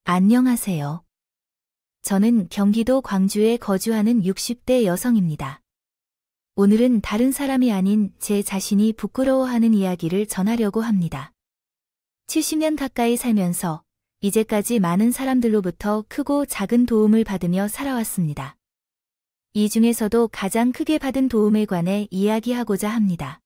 안녕하세요. 저는 경기도 광주에 거주하는 60대 여성입니다. 오늘은 다른 사람이 아닌 제 자신이 부끄러워하는 이야기를 전하려고 합니다. 70년 가까이 살면서 이제까지 많은 사람들로부터 크고 작은 도움을 받으며 살아왔습니다. 이 중에서도 가장 크게 받은 도움에 관해 이야기하고자 합니다.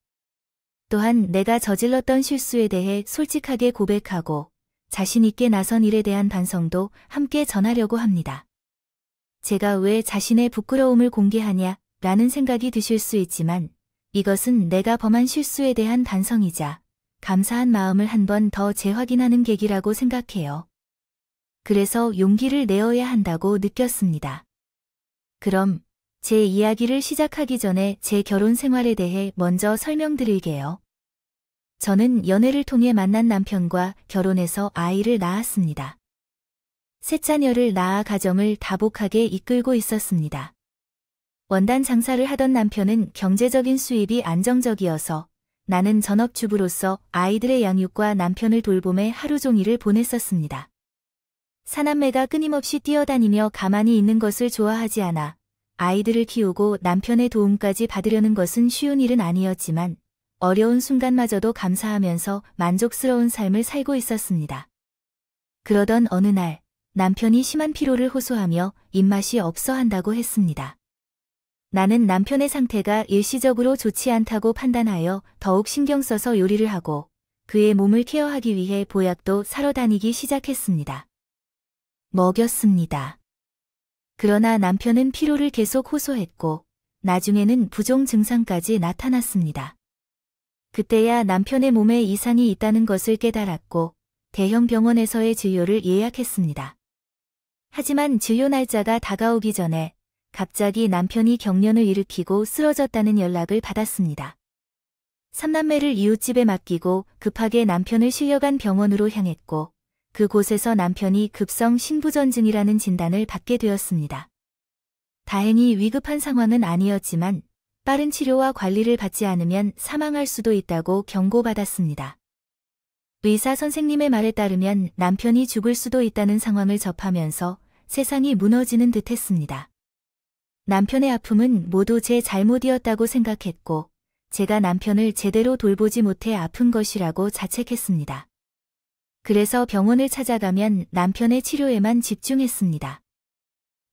또한 내가 저질렀던 실수에 대해 솔직하게 고백하고 자신 있게 나선 일에 대한 반성도 함께 전하려고 합니다. 제가 왜 자신의 부끄러움을 공개하냐 라는 생각이 드실 수 있지만 이것은 내가 범한 실수에 대한 반성이자 감사한 마음을 한 번 더 재확인하는 계기라고 생각해요. 그래서 용기를 내어야 한다고 느꼈습니다. 그럼 제 이야기를 시작하기 전에 제 결혼 생활에 대해 먼저 설명드릴게요. 저는 연애를 통해 만난 남편과 결혼해서 아이를 낳았습니다. 셋 자녀를 낳아 가정을 다복하게 이끌고 있었습니다. 원단 장사를 하던 남편은 경제적인 수입이 안정적이어서 나는 전업주부로서 아이들의 양육과 남편을 돌봄에 하루 종일을 보냈었습니다. 사남매가 끊임없이 뛰어다니며 가만히 있는 것을 좋아하지 않아 아이들을 키우고 남편의 도움까지 받으려는 것은 쉬운 일은 아니었지만 어려운 순간마저도 감사하면서 만족스러운 삶을 살고 있었습니다. 그러던 어느 날 남편이 심한 피로를 호소하며 입맛이 없어 한다고 했습니다. 나는 남편의 상태가 일시적으로 좋지 않다고 판단하여 더욱 신경 써서 요리를 하고 그의 몸을 케어하기 위해 보약도 사러 다니기 시작했습니다. 먹였습니다. 그러나 남편은 피로를 계속 호소했고 나중에는 부종 증상까지 나타났습니다. 그때야 남편의 몸에 이상이 있다는 것을 깨달았고 대형 병원에서의 진료를 예약했습니다. 하지만 진료 날짜가 다가오기 전에 갑자기 남편이 경련을 일으키고 쓰러졌다는 연락을 받았습니다. 삼남매를 이웃집에 맡기고 급하게 남편을 실려간 병원으로 향했고 그곳에서 남편이 급성 신부전증이라는 진단을 받게 되었습니다. 다행히 위급한 상황은 아니었지만 빠른 치료와 관리를 받지 않으면 사망할 수도 있다고 경고받았습니다. 의사 선생님의 말에 따르면 남편이 죽을 수도 있다는 상황을 접하면서 세상이 무너지는 듯했습니다. 남편의 아픔은 모두 제 잘못이었다고 생각했고 제가 남편을 제대로 돌보지 못해 아픈 것이라고 자책했습니다. 그래서 병원을 찾아가면 남편의 치료에만 집중했습니다.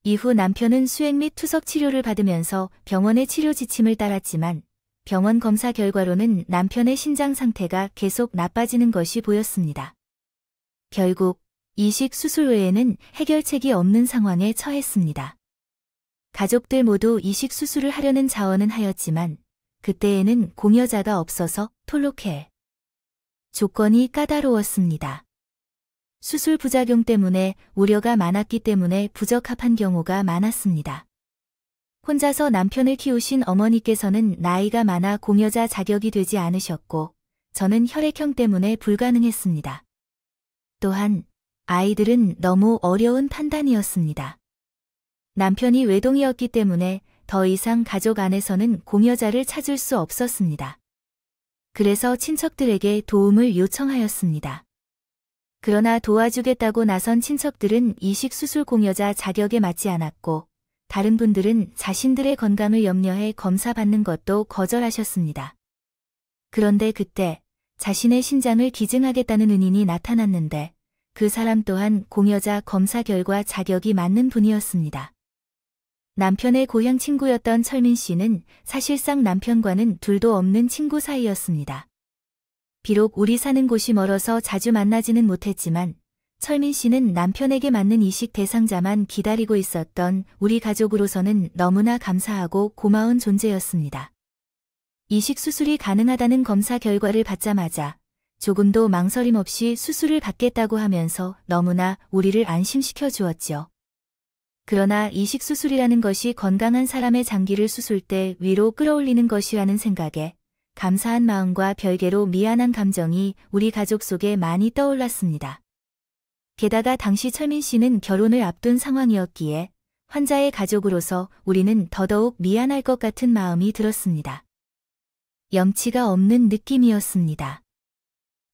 이후 남편은 수액 및 투석 치료를 받으면서 병원의 치료 지침을 따랐지만 병원 검사 결과로는 남편의 신장 상태가 계속 나빠지는 것이 보였습니다. 결국 이식 수술 외에는 해결책이 없는 상황에 처했습니다. 가족들 모두 이식 수술을 하려는 자원은 하였지만 그때에는 공여자가 없어서 톨록해. 조건이 까다로웠습니다. 수술 부작용 때문에 우려가 많았기 때문에 부적합한 경우가 많았습니다. 혼자서 남편을 키우신 어머니께서는 나이가 많아 공여자 자격이 되지 않으셨고 저는 혈액형 때문에 불가능했습니다. 또한 아이들은 너무 어려운 판단이었습니다. 남편이 외동이었기 때문에 더 이상 가족 안에서는 공여자를 찾을 수 없었습니다. 그래서 친척들에게 도움을 요청하였습니다. 그러나 도와주겠다고 나선 친척들은 이식 수술 공여자 자격에 맞지 않았고 다른 분들은 자신들의 건강을 염려해 검사받는 것도 거절하셨습니다. 그런데 그때 자신의 신장을 기증하겠다는 은인이 나타났는데 그 사람 또한 공여자 검사 결과 자격이 맞는 분이었습니다. 남편의 고향 친구였던 철민 씨는 사실상 남편과는 둘도 없는 친구 사이였습니다. 비록 우리 사는 곳이 멀어서 자주 만나지는 못했지만 철민 씨는 남편에게 맞는 이식 대상자만 기다리고 있었던 우리 가족으로서는 너무나 감사하고 고마운 존재였습니다. 이식 수술이 가능하다는 검사 결과를 받자마자 조금도 망설임 없이 수술을 받겠다고 하면서 너무나 우리를 안심시켜 주었죠. 그러나 이식 수술이라는 것이 건강한 사람의 장기를 수술 때 위로 끌어올리는 것이라는 생각에 감사한 마음과 별개로 미안한 감정이 우리 가족 속에 많이 떠올랐습니다. 게다가 당시 철민 씨는 결혼을 앞둔 상황이었기에 환자의 가족으로서 우리는 더더욱 미안할 것 같은 마음이 들었습니다. 염치가 없는 느낌이었습니다.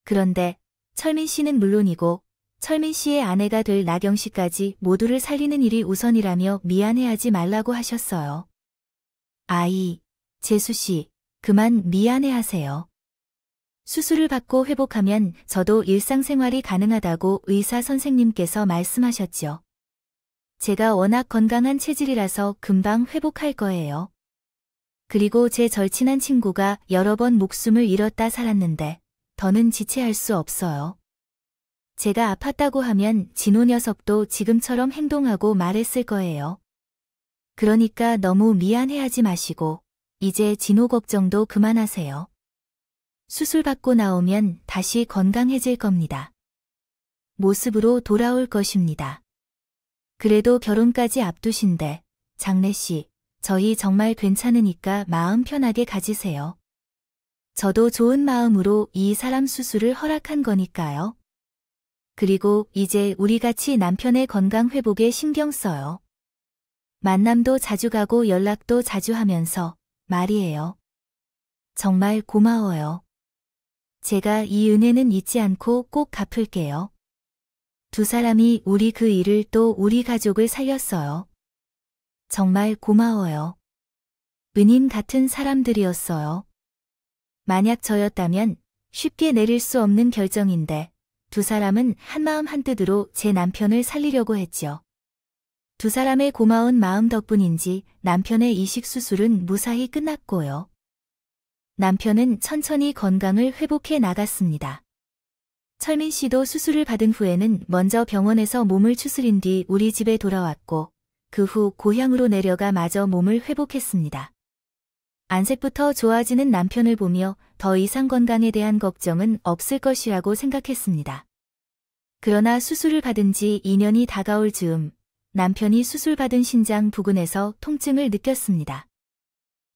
그런데 철민 씨는 물론이고 철민 씨의 아내가 될 나경 씨까지 모두를 살리는 일이 우선이라며 미안해하지 말라고 하셨어요. 재수 씨, 그만 미안해하세요. 수술을 받고 회복하면 저도 일상생활이 가능하다고 의사 선생님께서 말씀하셨죠. 제가 워낙 건강한 체질이라서 금방 회복할 거예요. 그리고 제 절친한 친구가 여러 번 목숨을 잃었다 살았는데 더는 지체할 수 없어요. 제가 아팠다고 하면 진호 녀석도 지금처럼 행동하고 말했을 거예요. 그러니까 너무 미안해하지 마시고 이제 진호 걱정도 그만하세요. 수술 받고 나오면 다시 건강해질 겁니다. 모습으로 돌아올 것입니다. 그래도 결혼까지 앞두신데 장래씨, 저희 정말 괜찮으니까 마음 편하게 가지세요. 저도 좋은 마음으로 이 사람 수술을 허락한 거니까요. 그리고 이제 우리 같이 남편의 건강 회복에 신경 써요. 만남도 자주 가고 연락도 자주 하면서 말이에요. 정말 고마워요. 제가 이 은혜는 잊지 않고 꼭 갚을게요. 두 사람이 우리 그 일을 또 우리 가족을 살렸어요. 정말 고마워요. 은인 같은 사람들이었어요. 만약 저였다면 쉽게 내릴 수 없는 결정인데 두 사람은 한마음 한뜻으로 제 남편을 살리려고 했죠. 두 사람의 고마운 마음 덕분인지 남편의 이식 수술은 무사히 끝났고요. 남편은 천천히 건강을 회복해 나갔습니다. 철민 씨도 수술을 받은 후에는 먼저 병원에서 몸을 추스린 뒤 우리 집에 돌아왔고 그 후 고향으로 내려가 마저 몸을 회복했습니다. 안색부터 좋아지는 남편을 보며 더 이상 건강에 대한 걱정은 없을 것이라고 생각했습니다. 그러나 수술을 받은 지 2년이 다가올 즈음 남편이 수술받은 신장 부근에서 통증을 느꼈습니다.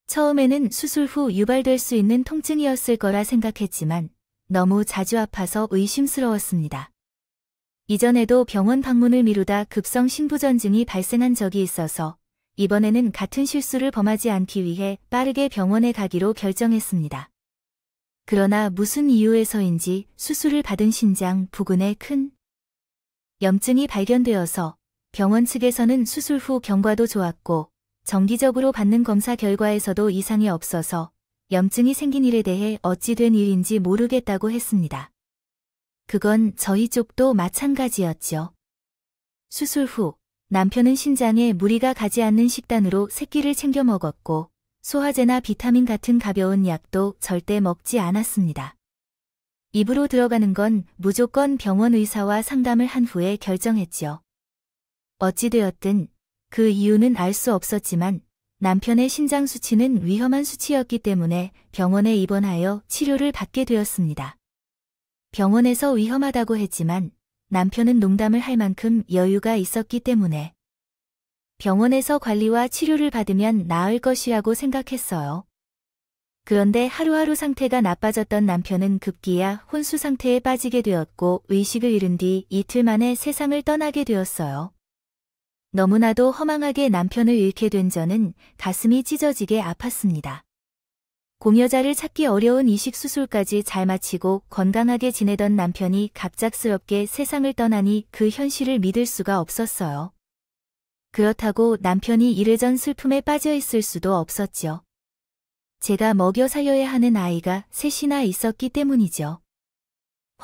처음에는 수술 후 유발될 수 있는 통증이었을 거라 생각했지만 너무 자주 아파서 의심스러웠습니다. 이전에도 병원 방문을 미루다 급성 신부전증이 발생한 적이 있어서 이번에는 같은 실수를 범하지 않기 위해 빠르게 병원에 가기로 결정했습니다. 그러나 무슨 이유에서인지 수술을 받은 신장 부근에 큰 염증이 발견되어서 병원 측에서는 수술 후 경과도 좋았고 정기적으로 받는 검사 결과에서도 이상이 없어서 염증이 생긴 일에 대해 어찌 된 일인지 모르겠다고 했습니다. 그건 저희 쪽도 마찬가지였죠. 수술 후 남편은 신장에 무리가 가지 않는 식단으로 새끼를 챙겨 먹었고 소화제나 비타민 같은 가벼운 약도 절대 먹지 않았습니다. 입으로 들어가는 건 무조건 병원 의사와 상담을 한 후에 결정했죠. 어찌되었든 그 이유는 알 수 없었지만 남편의 신장 수치는 위험한 수치였기 때문에 병원에 입원하여 치료를 받게 되었습니다. 병원에서 위험하다고 했지만 남편은 농담을 할 만큼 여유가 있었기 때문에 병원에서 관리와 치료를 받으면 나을 것이라고 생각했어요. 그런데 하루하루 상태가 나빠졌던 남편은 급기야 혼수 상태에 빠지게 되었고 의식을 잃은 뒤 이틀 만에 세상을 떠나게 되었어요. 너무나도 허망하게 남편을 잃게 된 저는 가슴이 찢어지게 아팠습니다. 공여자를 찾기 어려운 이식 수술까지 잘 마치고 건강하게 지내던 남편이 갑작스럽게 세상을 떠나니 그 현실을 믿을 수가 없었어요. 그렇다고 남편이 이래전 슬픔에 빠져 있을 수도 없었죠. 제가 먹여 살려야 하는 아이가 셋이나 있었기 때문이죠.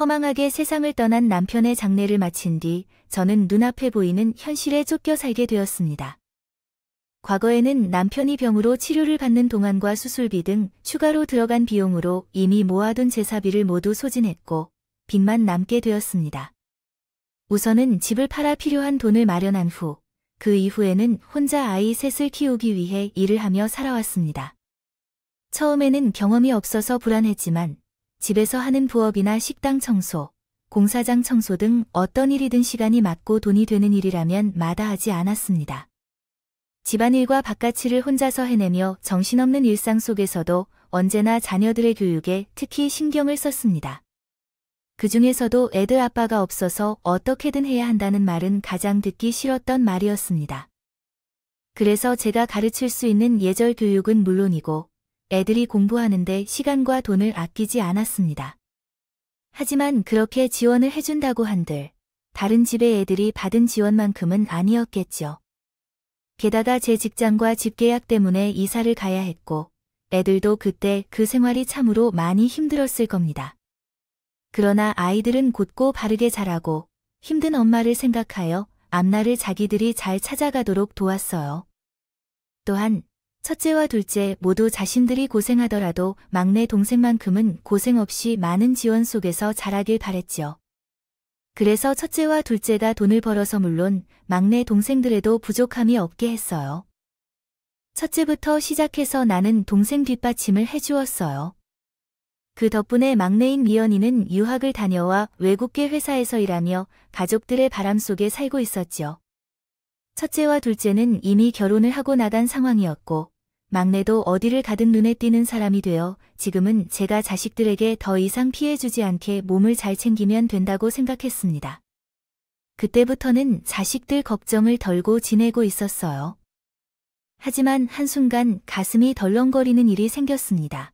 허망하게 세상을 떠난 남편의 장례를 마친 뒤 저는 눈앞에 보이는 현실에 쫓겨 살게 되었습니다. 과거에는 남편이 병으로 치료를 받는 동안과 수술비 등 추가로 들어간 비용으로 이미 모아둔 제사비를 모두 소진했고 빚만 남게 되었습니다. 우선은 집을 팔아 필요한 돈을 마련한 후 그 이후에는 혼자 아이 셋을 키우기 위해 일을 하며 살아왔습니다. 처음에는 경험이 없어서 불안했지만 집에서 하는 부업이나 식당 청소, 공사장 청소 등 어떤 일이든 시간이 맞고 돈이 되는 일이라면 마다하지 않았습니다. 집안일과 바깥일을 혼자서 해내며 정신없는 일상 속에서도 언제나 자녀들의 교육에 특히 신경을 썼습니다. 그 중에서도 애들 아빠가 없어서 어떻게든 해야 한다는 말은 가장 듣기 싫었던 말이었습니다. 그래서 제가 가르칠 수 있는 예절 교육은 물론이고 애들이 공부하는데 시간과 돈을 아끼지 않았습니다. 하지만 그렇게 지원을 해준다고 한들 다른 집의 애들이 받은 지원만큼은 아니었겠죠. 게다가 제 직장과 집 계약 때문에 이사를 가야 했고, 애들도 그때 그 생활이 참으로 많이 힘들었을 겁니다. 그러나 아이들은 곧고 바르게 자라고 힘든 엄마를 생각하여 앞날을 자기들이 잘 찾아가도록 도왔어요. 또한 첫째와 둘째 모두 자신들이 고생하더라도 막내 동생만큼은 고생 없이 많은 지원 속에서 자라길 바랬죠. 그래서 첫째와 둘째가 돈을 벌어서 물론 막내 동생들에도 부족함이 없게 했어요. 첫째부터 시작해서 나는 동생 뒷받침을 해주었어요. 그 덕분에 막내인 미연이는 유학을 다녀와 외국계 회사에서 일하며 가족들의 바람 속에 살고 있었죠. 첫째와 둘째는 이미 결혼을 하고 나간 상황이었고, 막내도 어디를 가든 눈에 띄는 사람이 되어 지금은 제가 자식들에게 더 이상 피해주지 않게 몸을 잘 챙기면 된다고 생각했습니다. 그때부터는 자식들 걱정을 덜고 지내고 있었어요. 하지만 한순간 가슴이 덜렁거리는 일이 생겼습니다.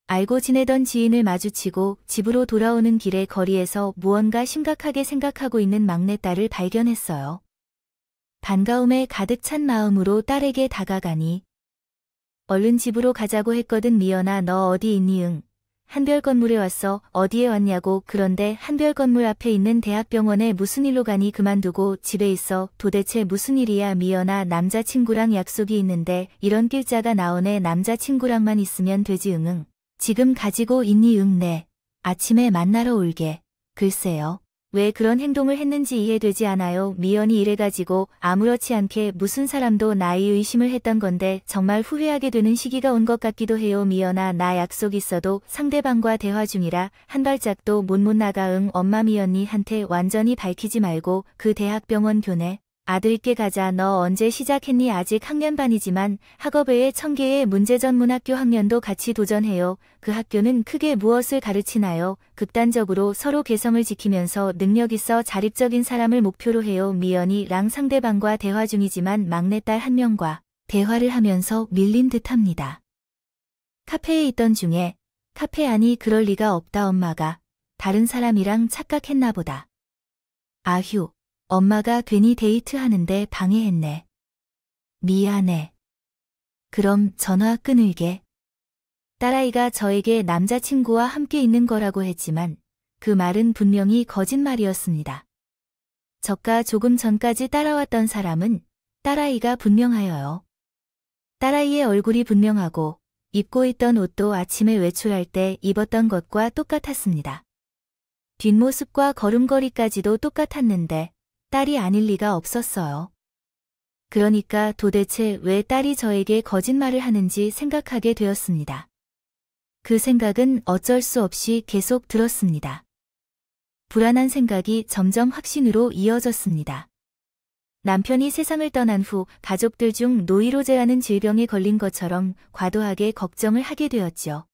알고 지내던 지인을 마주치고 집으로 돌아오는 길에 거리에서 무언가 심각하게 생각하고 있는 막내딸을 발견했어요. 반가움에 가득 찬 마음으로 딸에게 다가가니 얼른 집으로 가자고 했거든. 미연아, 너 어디 있니? 응. 한별 건물에 왔어. 어디에 왔냐고. 그런데 한별 건물 앞에 있는 대학병원에 무슨 일로 가니? 그만두고 집에 있어. 도대체 무슨 일이야? 미연아, 남자친구랑 약속이 있는데 이런 길자가 나오네. 남자친구랑만 있으면 되지. 응. 지금 가지고 있니? 응. 네. 아침에 만나러 올게. 글쎄요. 왜 그런 행동을 했는지 이해되지 않아요. 미연이 이래가지고 아무렇지 않게 무슨 사람도 나이 의심을 했던 건데 정말 후회하게 되는 시기가 온 것 같기도 해요. 미연아, 나 약속 있어도 상대방과 대화 중이라 한 발짝도 못 나가. 응. 엄마, 미연이한테 완전히 밝히지 말고 그 대학병원 교내 아들 있게 가자. 너 언제 시작했니? 아직 학년반이지만 학업외에 1000개의 문제전문학교 학년도 같이 도전해요. 그 학교는 크게 무엇을 가르치나요? 극단적으로 서로 개성을 지키면서 능력 있어 자립적인 사람을 목표로 해요. 미연이랑 상대방과 대화 중이지만 막내딸 한 명과 대화를 하면서 밀린 듯합니다. 카페에 있던 중에 카페 안이 그럴 리가 없다. 엄마가 다른 사람이랑 착각했나 보다. 아휴. 엄마가 괜히 데이트하는데 방해했네. 미안해. 그럼 전화 끊을게. 딸아이가 저에게 남자친구와 함께 있는 거라고 했지만 그 말은 분명히 거짓말이었습니다. 저가 조금 전까지 따라왔던 사람은 딸아이가 분명하여요. 딸아이의 얼굴이 분명하고 입고 있던 옷도 아침에 외출할 때 입었던 것과 똑같았습니다. 뒷모습과 걸음걸이까지도 똑같았는데 딸이 아닐 리가 없었어요. 그러니까 도대체 왜 딸이 저에게 거짓말을 하는지 생각하게 되었습니다. 그 생각은 어쩔 수 없이 계속 들었습니다. 불안한 생각이 점점 확신으로 이어졌습니다. 남편이 세상을 떠난 후 가족들 중 노이로제라는 질병에 걸린 것처럼 과도하게 걱정을 하게 되었죠.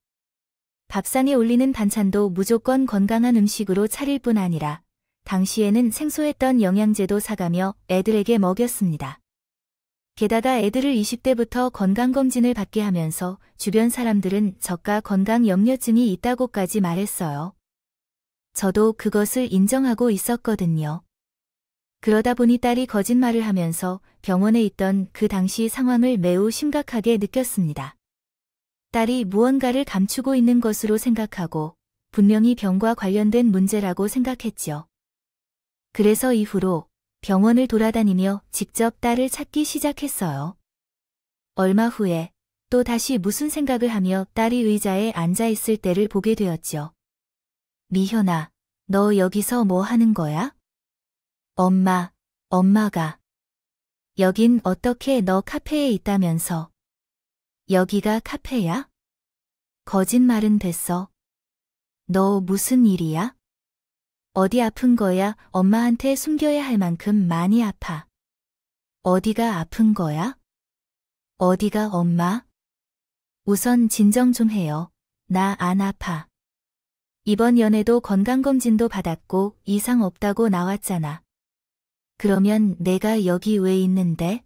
밥상에 올리는 반찬도 무조건 건강한 음식으로 차릴 뿐 아니라 당시에는 생소했던 영양제도 사가며 애들에게 먹였습니다. 게다가 애들을 20대부터 건강검진을 받게 하면서 주변 사람들은 저가 건강염려증이 있다고까지 말했어요. 저도 그것을 인정하고 있었거든요. 그러다 보니 딸이 거짓말을 하면서 병원에 있던 그 당시 상황을 매우 심각하게 느꼈습니다. 딸이 무언가를 감추고 있는 것으로 생각하고 분명히 병과 관련된 문제라고 생각했죠. 그래서 이후로 병원을 돌아다니며 직접 딸을 찾기 시작했어요. 얼마 후에 또 다시 무슨 생각을 하며 딸이 의자에 앉아 있을 때를 보게 되었죠. 미현아, 너 여기서 뭐 하는 거야? 엄마가. 여긴 어떻게 너 카페에 있다면서. 여기가 카페야? 거짓말은 됐어. 너 무슨 일이야? 어디 아픈 거야? 엄마한테 숨겨야 할 만큼 많이 아파. 어디가 아픈 거야? 어디가 엄마? 우선 진정 좀 해요. 나 안 아파. 이번 연애도 건강검진도 받았고 이상 없다고 나왔잖아. 그러면 내가 여기 왜 있는데?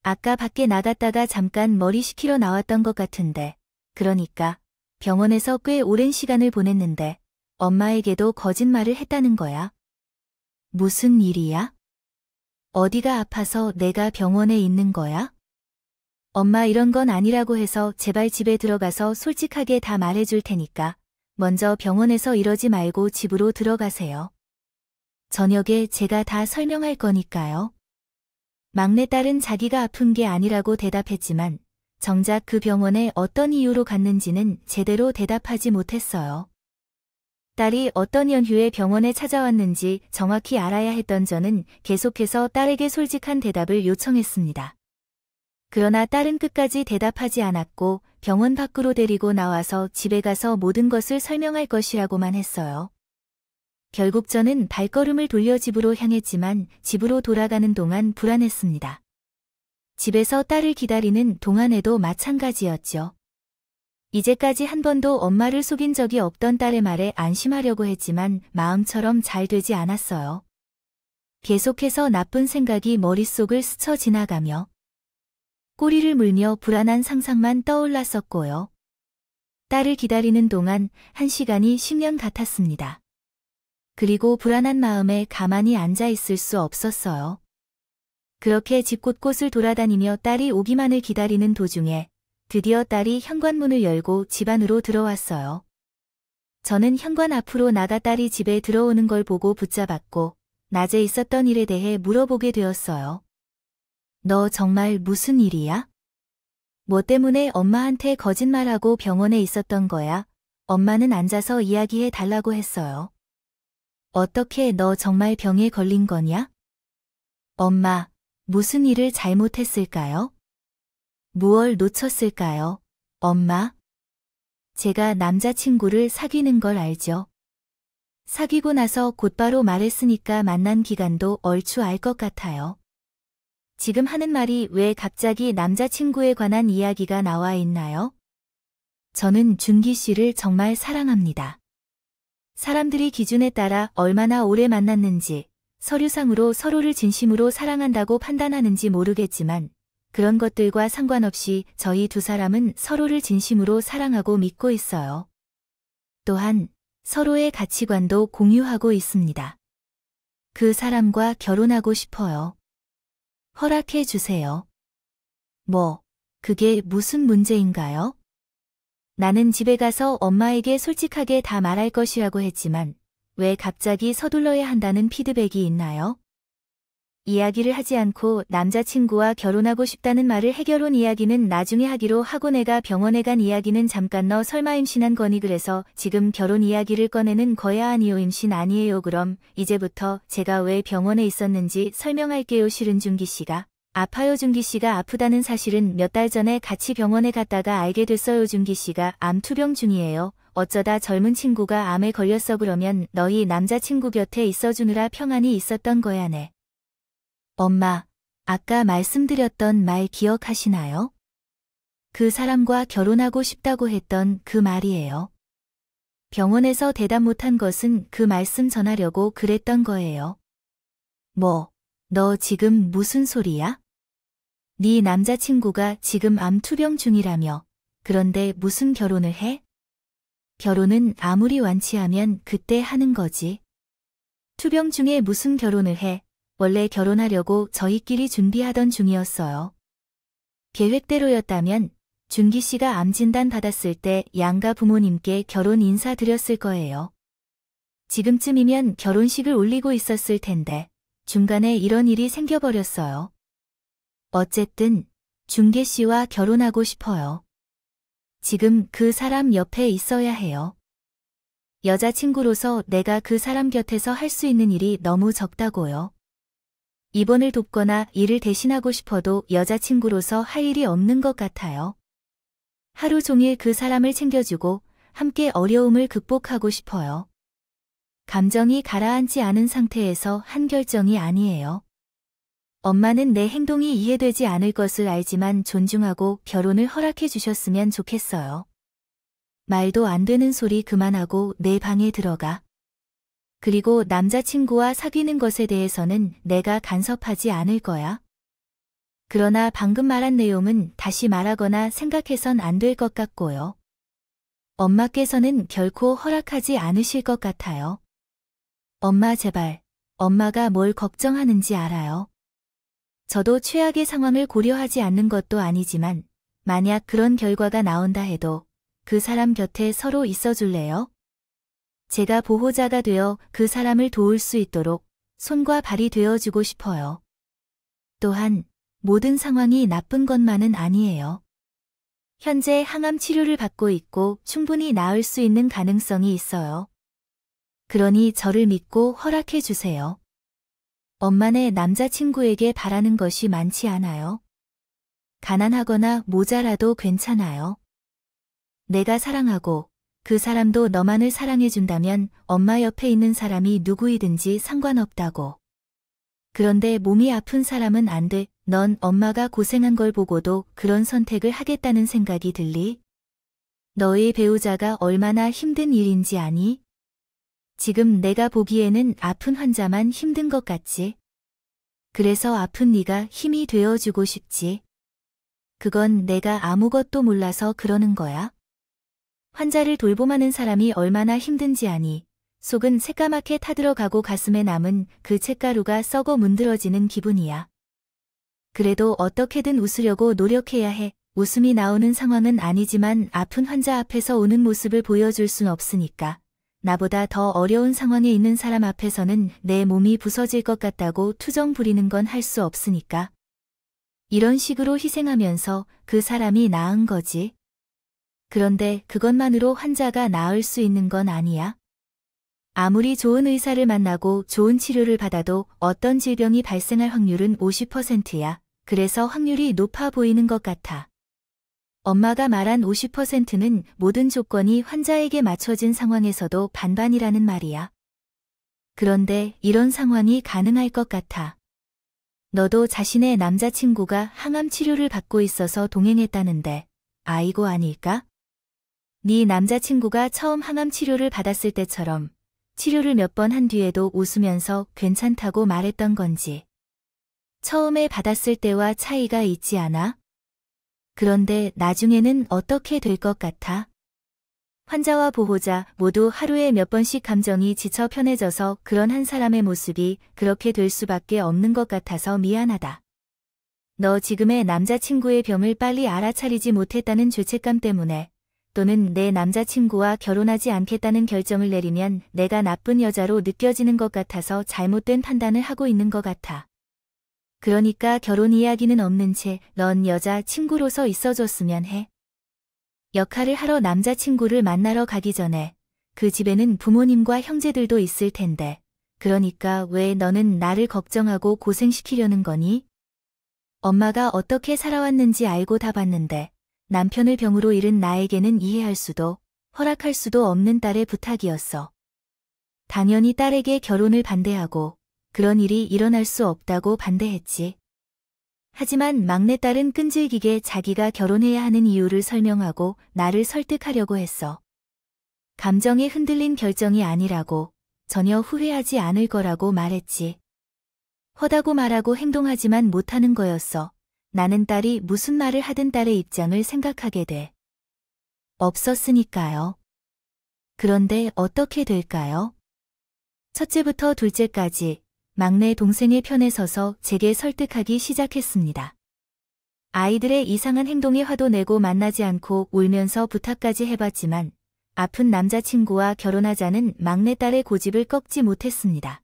아까 밖에 나갔다가 잠깐 머리 식히러 나왔던 것 같은데. 그러니까 병원에서 꽤 오랜 시간을 보냈는데 엄마에게도 거짓말을 했다는 거야. 무슨 일이야? 어디가 아파서 내가 병원에 있는 거야? 엄마 이런 건 아니라고 해서 제발 집에 들어가서 솔직하게 다 말해줄 테니까 먼저 병원에서 이러지 말고 집으로 들어가세요. 저녁에 제가 다 설명할 거니까요. 막내딸은 자기가 아픈 게 아니라고 대답했지만 정작 그 병원에 어떤 이유로 갔는지는 제대로 대답하지 못했어요. 딸이 어떤 연휴에 병원에 찾아왔는지 정확히 알아야 했던 저는 계속해서 딸에게 솔직한 대답을 요청했습니다. 그러나 딸은 끝까지 대답하지 않았고 병원 밖으로 데리고 나와서 집에 가서 모든 것을 설명할 것이라고만 했어요. 결국 저는 발걸음을 돌려 집으로 향했지만 집으로 돌아가는 동안 불안했습니다. 집에서 딸을 기다리는 동안에도 마찬가지였죠. 이제까지 한 번도 엄마를 속인 적이 없던 딸의 말에 안심하려고 했지만 마음처럼 잘 되지 않았어요. 계속해서 나쁜 생각이 머릿속을 스쳐 지나가며 꼬리를 물며 불안한 상상만 떠올랐었고요. 딸을 기다리는 동안 1시간이 10년 같았습니다. 그리고 불안한 마음에 가만히 앉아 있을 수 없었어요. 그렇게 집 곳곳을 돌아다니며 딸이 오기만을 기다리는 도중에 드디어 딸이 현관문을 열고 집 안으로 들어왔어요. 저는 현관 앞으로 나가 딸이 집에 들어오는 걸 보고 붙잡았고 낮에 있었던 일에 대해 물어보게 되었어요. 너 정말 무슨 일이야? 뭐 때문에 엄마한테 거짓말하고 병원에 있었던 거야? 엄마는 앉아서 이야기해 달라고 했어요. 어떻게 너 정말 병에 걸린 거냐? 엄마, 무슨 일을 잘못했을까요? 무얼 놓쳤을까요? 엄마? 제가 남자친구를 사귀는 걸 알죠? 사귀고 나서 곧바로 말했으니까 만난 기간도 얼추 알 것 같아요. 지금 하는 말이 왜 갑자기 남자친구에 관한 이야기가 나와 있나요? 저는 준기 씨를 정말 사랑합니다. 사람들이 기준에 따라 얼마나 오래 만났는지, 서류상으로 서로를 진심으로 사랑한다고 판단하는지 모르겠지만 그런 것들과 상관없이 저희 두 사람은 서로를 진심으로 사랑하고 믿고 있어요. 또한 서로의 가치관도 공유하고 있습니다. 그 사람과 결혼하고 싶어요. 허락해 주세요. 뭐, 그게 무슨 문제인가요? 나는 집에 가서 엄마에게 솔직하게 다 말할 것이라고 했지만 왜 갑자기 서둘러야 한다는 피드백이 있나요? 이야기를 하지 않고 남자친구와 결혼하고 싶다는 말을 해결혼 이야기는 나중에 하기로 하고 내가 병원에 간 이야기는 잠깐 너 설마 임신한 거니 그래서 지금 결혼 이야기를 꺼내는 거야 아니요 임신 아니에요 그럼 이제부터 제가 왜 병원에 있었는지 설명할게요 실은 준기 씨가 아파요 준기 씨가 아프다는 사실은 몇 달 전에 같이 병원에 갔다가 알게 됐어요 준기 씨가 암 투병 중이에요. 어쩌다 젊은 친구가 암에 걸렸어 그러면 너희 남자친구 곁에 있어주느라 평안히 있었던 거야 네. 엄마, 아까 말씀드렸던 말 기억하시나요? 그 사람과 결혼하고 싶다고 했던 그 말이에요. 병원에서 대답 못한 것은 그 말씀 전하려고 그랬던 거예요. 뭐, 너 지금 무슨 소리야? 네 남자친구가 지금 암 투병 중이라며. 그런데 무슨 결혼을 해? 결혼은 아무리 완치하면 그때 하는 거지. 투병 중에 무슨 결혼을 해? 원래 결혼하려고 저희끼리 준비하던 중이었어요. 계획대로였다면 준기 씨가 암 진단 받았을 때 양가 부모님께 결혼 인사드렸을 거예요. 지금쯤이면 결혼식을 올리고 있었을 텐데 중간에 이런 일이 생겨버렸어요. 어쨌든 준기 씨와 결혼하고 싶어요. 지금 그 사람 옆에 있어야 해요. 여자친구로서 내가 그 사람 곁에서 할 수 있는 일이 너무 적다고요. 입원을 돕거나 일을 대신하고 싶어도 여자친구로서 할 일이 없는 것 같아요. 하루 종일 그 사람을 챙겨주고 함께 어려움을 극복하고 싶어요. 감정이 가라앉지 않은 상태에서 한 결정이 아니에요. 엄마는 내 행동이 이해되지 않을 것을 알지만 존중하고 결혼을 허락해 주셨으면 좋겠어요. 말도 안 되는 소리 그만하고 내 방에 들어가. 그리고 남자친구와 사귀는 것에 대해서는 내가 간섭하지 않을 거야. 그러나 방금 말한 내용은 다시 말하거나 생각해선 안 될 것 같고요. 엄마께서는 결코 허락하지 않으실 것 같아요. 엄마 제발, 엄마가 뭘 걱정하는지 알아요. 저도 최악의 상황을 고려하지 않는 것도 아니지만 만약 그런 결과가 나온다 해도 그 사람 곁에 서로 있어 줄래요? 제가 보호자가 되어 그 사람을 도울 수 있도록 손과 발이 되어주고 싶어요. 또한 모든 상황이 나쁜 것만은 아니에요. 현재 항암 치료를 받고 있고 충분히 나을 수 있는 가능성이 있어요. 그러니 저를 믿고 허락해 주세요. 엄마네 남자친구에게 바라는 것이 많지 않아요. 가난하거나 모자라도 괜찮아요. 내가 사랑하고 그 사람도 너만을 사랑해준다면 엄마 옆에 있는 사람이 누구이든지 상관없다고. 그런데 몸이 아픈 사람은 안 돼. 넌 엄마가 고생한 걸 보고도 그런 선택을 하겠다는 생각이 들리? 너의 배우자가 얼마나 힘든 일인지 아니? 지금 내가 보기에는 아픈 환자만 힘든 것 같지? 그래서 아픈 네가 힘이 되어주고 싶지. 그건 내가 아무것도 몰라서 그러는 거야. 환자를 돌봄하는 사람이 얼마나 힘든지 아니? 속은 새까맣게 타들어가고 가슴에 남은 그 쇳가루가 썩어 문드러지는 기분이야. 그래도 어떻게든 웃으려고 노력해야 해. 웃음이 나오는 상황은 아니지만 아픈 환자 앞에서 우는 모습을 보여줄 순 없으니까. 나보다 더 어려운 상황에 있는 사람 앞에서는 내 몸이 부서질 것 같다고 투정 부리는 건 할 수 없으니까. 이런 식으로 희생하면서 그 사람이 나은 거지. 그런데 그것만으로 환자가 나을 수 있는 건 아니야. 아무리 좋은 의사를 만나고 좋은 치료를 받아도 어떤 질병이 발생할 확률은 50%야. 그래서 확률이 높아 보이는 것 같아. 엄마가 말한 50%는 모든 조건이 환자에게 맞춰진 상황에서도 반반이라는 말이야. 그런데 이런 상황이 가능할 것 같아. 너도 자신의 남자친구가 항암 치료를 받고 있어서 동행했다는데 아이고 아닐까? 네 남자친구가 처음 항암 치료를 받았을 때처럼 치료를 몇 번 한 뒤에도 웃으면서 괜찮다고 말했던 건지. 처음에 받았을 때와 차이가 있지 않아? 그런데 나중에는 어떻게 될 것 같아? 환자와 보호자 모두 하루에 몇 번씩 감정이 지쳐 편해져서 그런 한 사람의 모습이 그렇게 될 수밖에 없는 것 같아서 미안하다. 너 지금의 남자친구의 병을 빨리 알아차리지 못했다는 죄책감 때문에 또는 내 남자친구와 결혼하지 않겠다는 결정을 내리면 내가 나쁜 여자로 느껴지는 것 같아서 잘못된 판단을 하고 있는 것 같아. 그러니까 결혼 이야기는 없는 채 넌 여자친구로서 있어줬으면 해. 역할을 하러 남자친구를 만나러 가기 전에 그 집에는 부모님과 형제들도 있을 텐데 그러니까 왜 너는 나를 걱정하고 고생시키려는 거니? 엄마가 어떻게 살아왔는지 알고 다 봤는데 남편을 병으로 잃은 나에게는 이해할 수도 허락할 수도 없는 딸의 부탁이었어. 당연히 딸에게 결혼을 반대하고 그런 일이 일어날 수 없다고 반대했지. 하지만 막내딸은 끈질기게 자기가 결혼해야 하는 이유를 설명하고 나를 설득하려고 했어. 감정에 흔들린 결정이 아니라고 전혀 후회하지 않을 거라고 말했지. 허다고 말하고 행동하지만 못하는 거였어. 나는 딸이 무슨 말을 하든 딸의 입장을 생각하게 돼. 없었으니까요. 그런데 어떻게 될까요? 첫째부터 둘째까지 막내 동생의 편에 서서 제게 설득하기 시작했습니다. 아이들의 이상한 행동에 화도 내고 만나지 않고 울면서 부탁까지 해봤지만 아픈 남자친구와 결혼하자는 막내딸의 고집을 꺾지 못했습니다.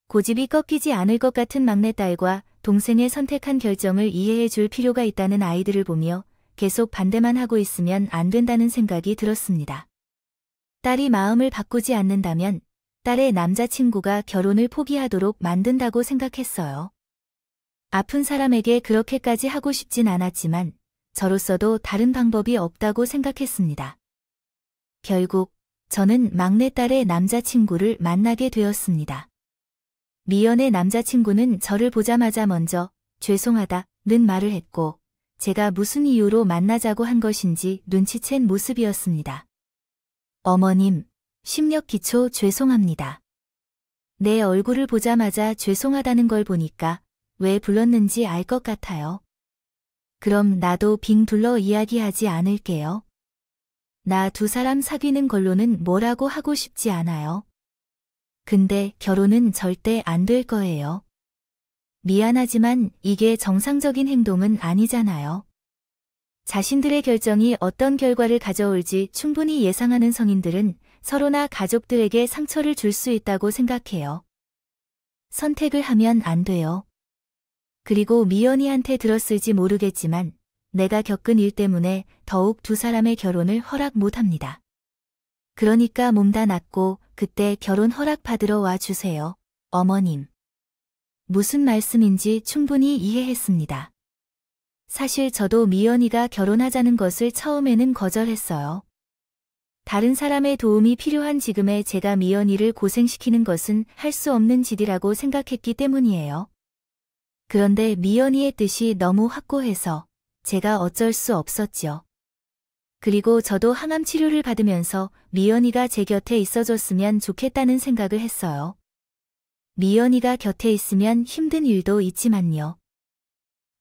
고집이 꺾이지 않을 것 같은 막내딸과 동생의 선택한 결정을 이해해 줄 필요가 있다는 아이들을 보며 계속 반대만 하고 있으면 안 된다는 생각이 들었습니다. 딸이 마음을 바꾸지 않는다면 딸의 남자친구가 결혼을 포기하도록 만든다고 생각했어요. 아픈 사람에게 그렇게까지 하고 싶진 않았지만 저로서도 다른 방법이 없다고 생각했습니다. 결국 저는 막내딸의 남자친구를 만나게 되었습니다. 미연의 남자친구는 저를 보자마자 먼저 죄송하다는 말을 했고 제가 무슨 이유로 만나자고 한 것인지 눈치챈 모습이었습니다. 어머님, 심력 기초 죄송합니다. 내 얼굴을 보자마자 죄송하다는 걸 보니까 왜 불렀는지 알 것 같아요. 그럼 나도 빙 둘러 이야기하지 않을게요. 나 두 사람 사귀는 걸로는 뭐라고 하고 싶지 않아요. 근데 결혼은 절대 안 될 거예요. 미안하지만 이게 정상적인 행동은 아니잖아요. 자신들의 결정이 어떤 결과를 가져올지 충분히 예상하는 성인들은 서로나 가족들에게 상처를 줄 수 있다고 생각해요. 선택을 하면 안 돼요. 그리고 미연이한테 들었을지 모르겠지만 내가 겪은 일 때문에 더욱 두 사람의 결혼을 허락 못 합니다. 그러니까 몸 다 낫고 그때 결혼 허락 받으러 와 주세요. 어머님. 무슨 말씀인지 충분히 이해했습니다. 사실 저도 미연이가 결혼하자는 것을 처음에는 거절했어요. 다른 사람의 도움이 필요한 지금의 제가 미연이를 고생시키는 것은 할 수 없는 짓이라고 생각했기 때문이에요. 그런데 미연이의 뜻이 너무 확고해서 제가 어쩔 수 없었죠. 그리고 저도 항암 치료를 받으면서 미연이가 제 곁에 있어줬으면 좋겠다는 생각을 했어요. 미연이가 곁에 있으면 힘든 일도 있지만요.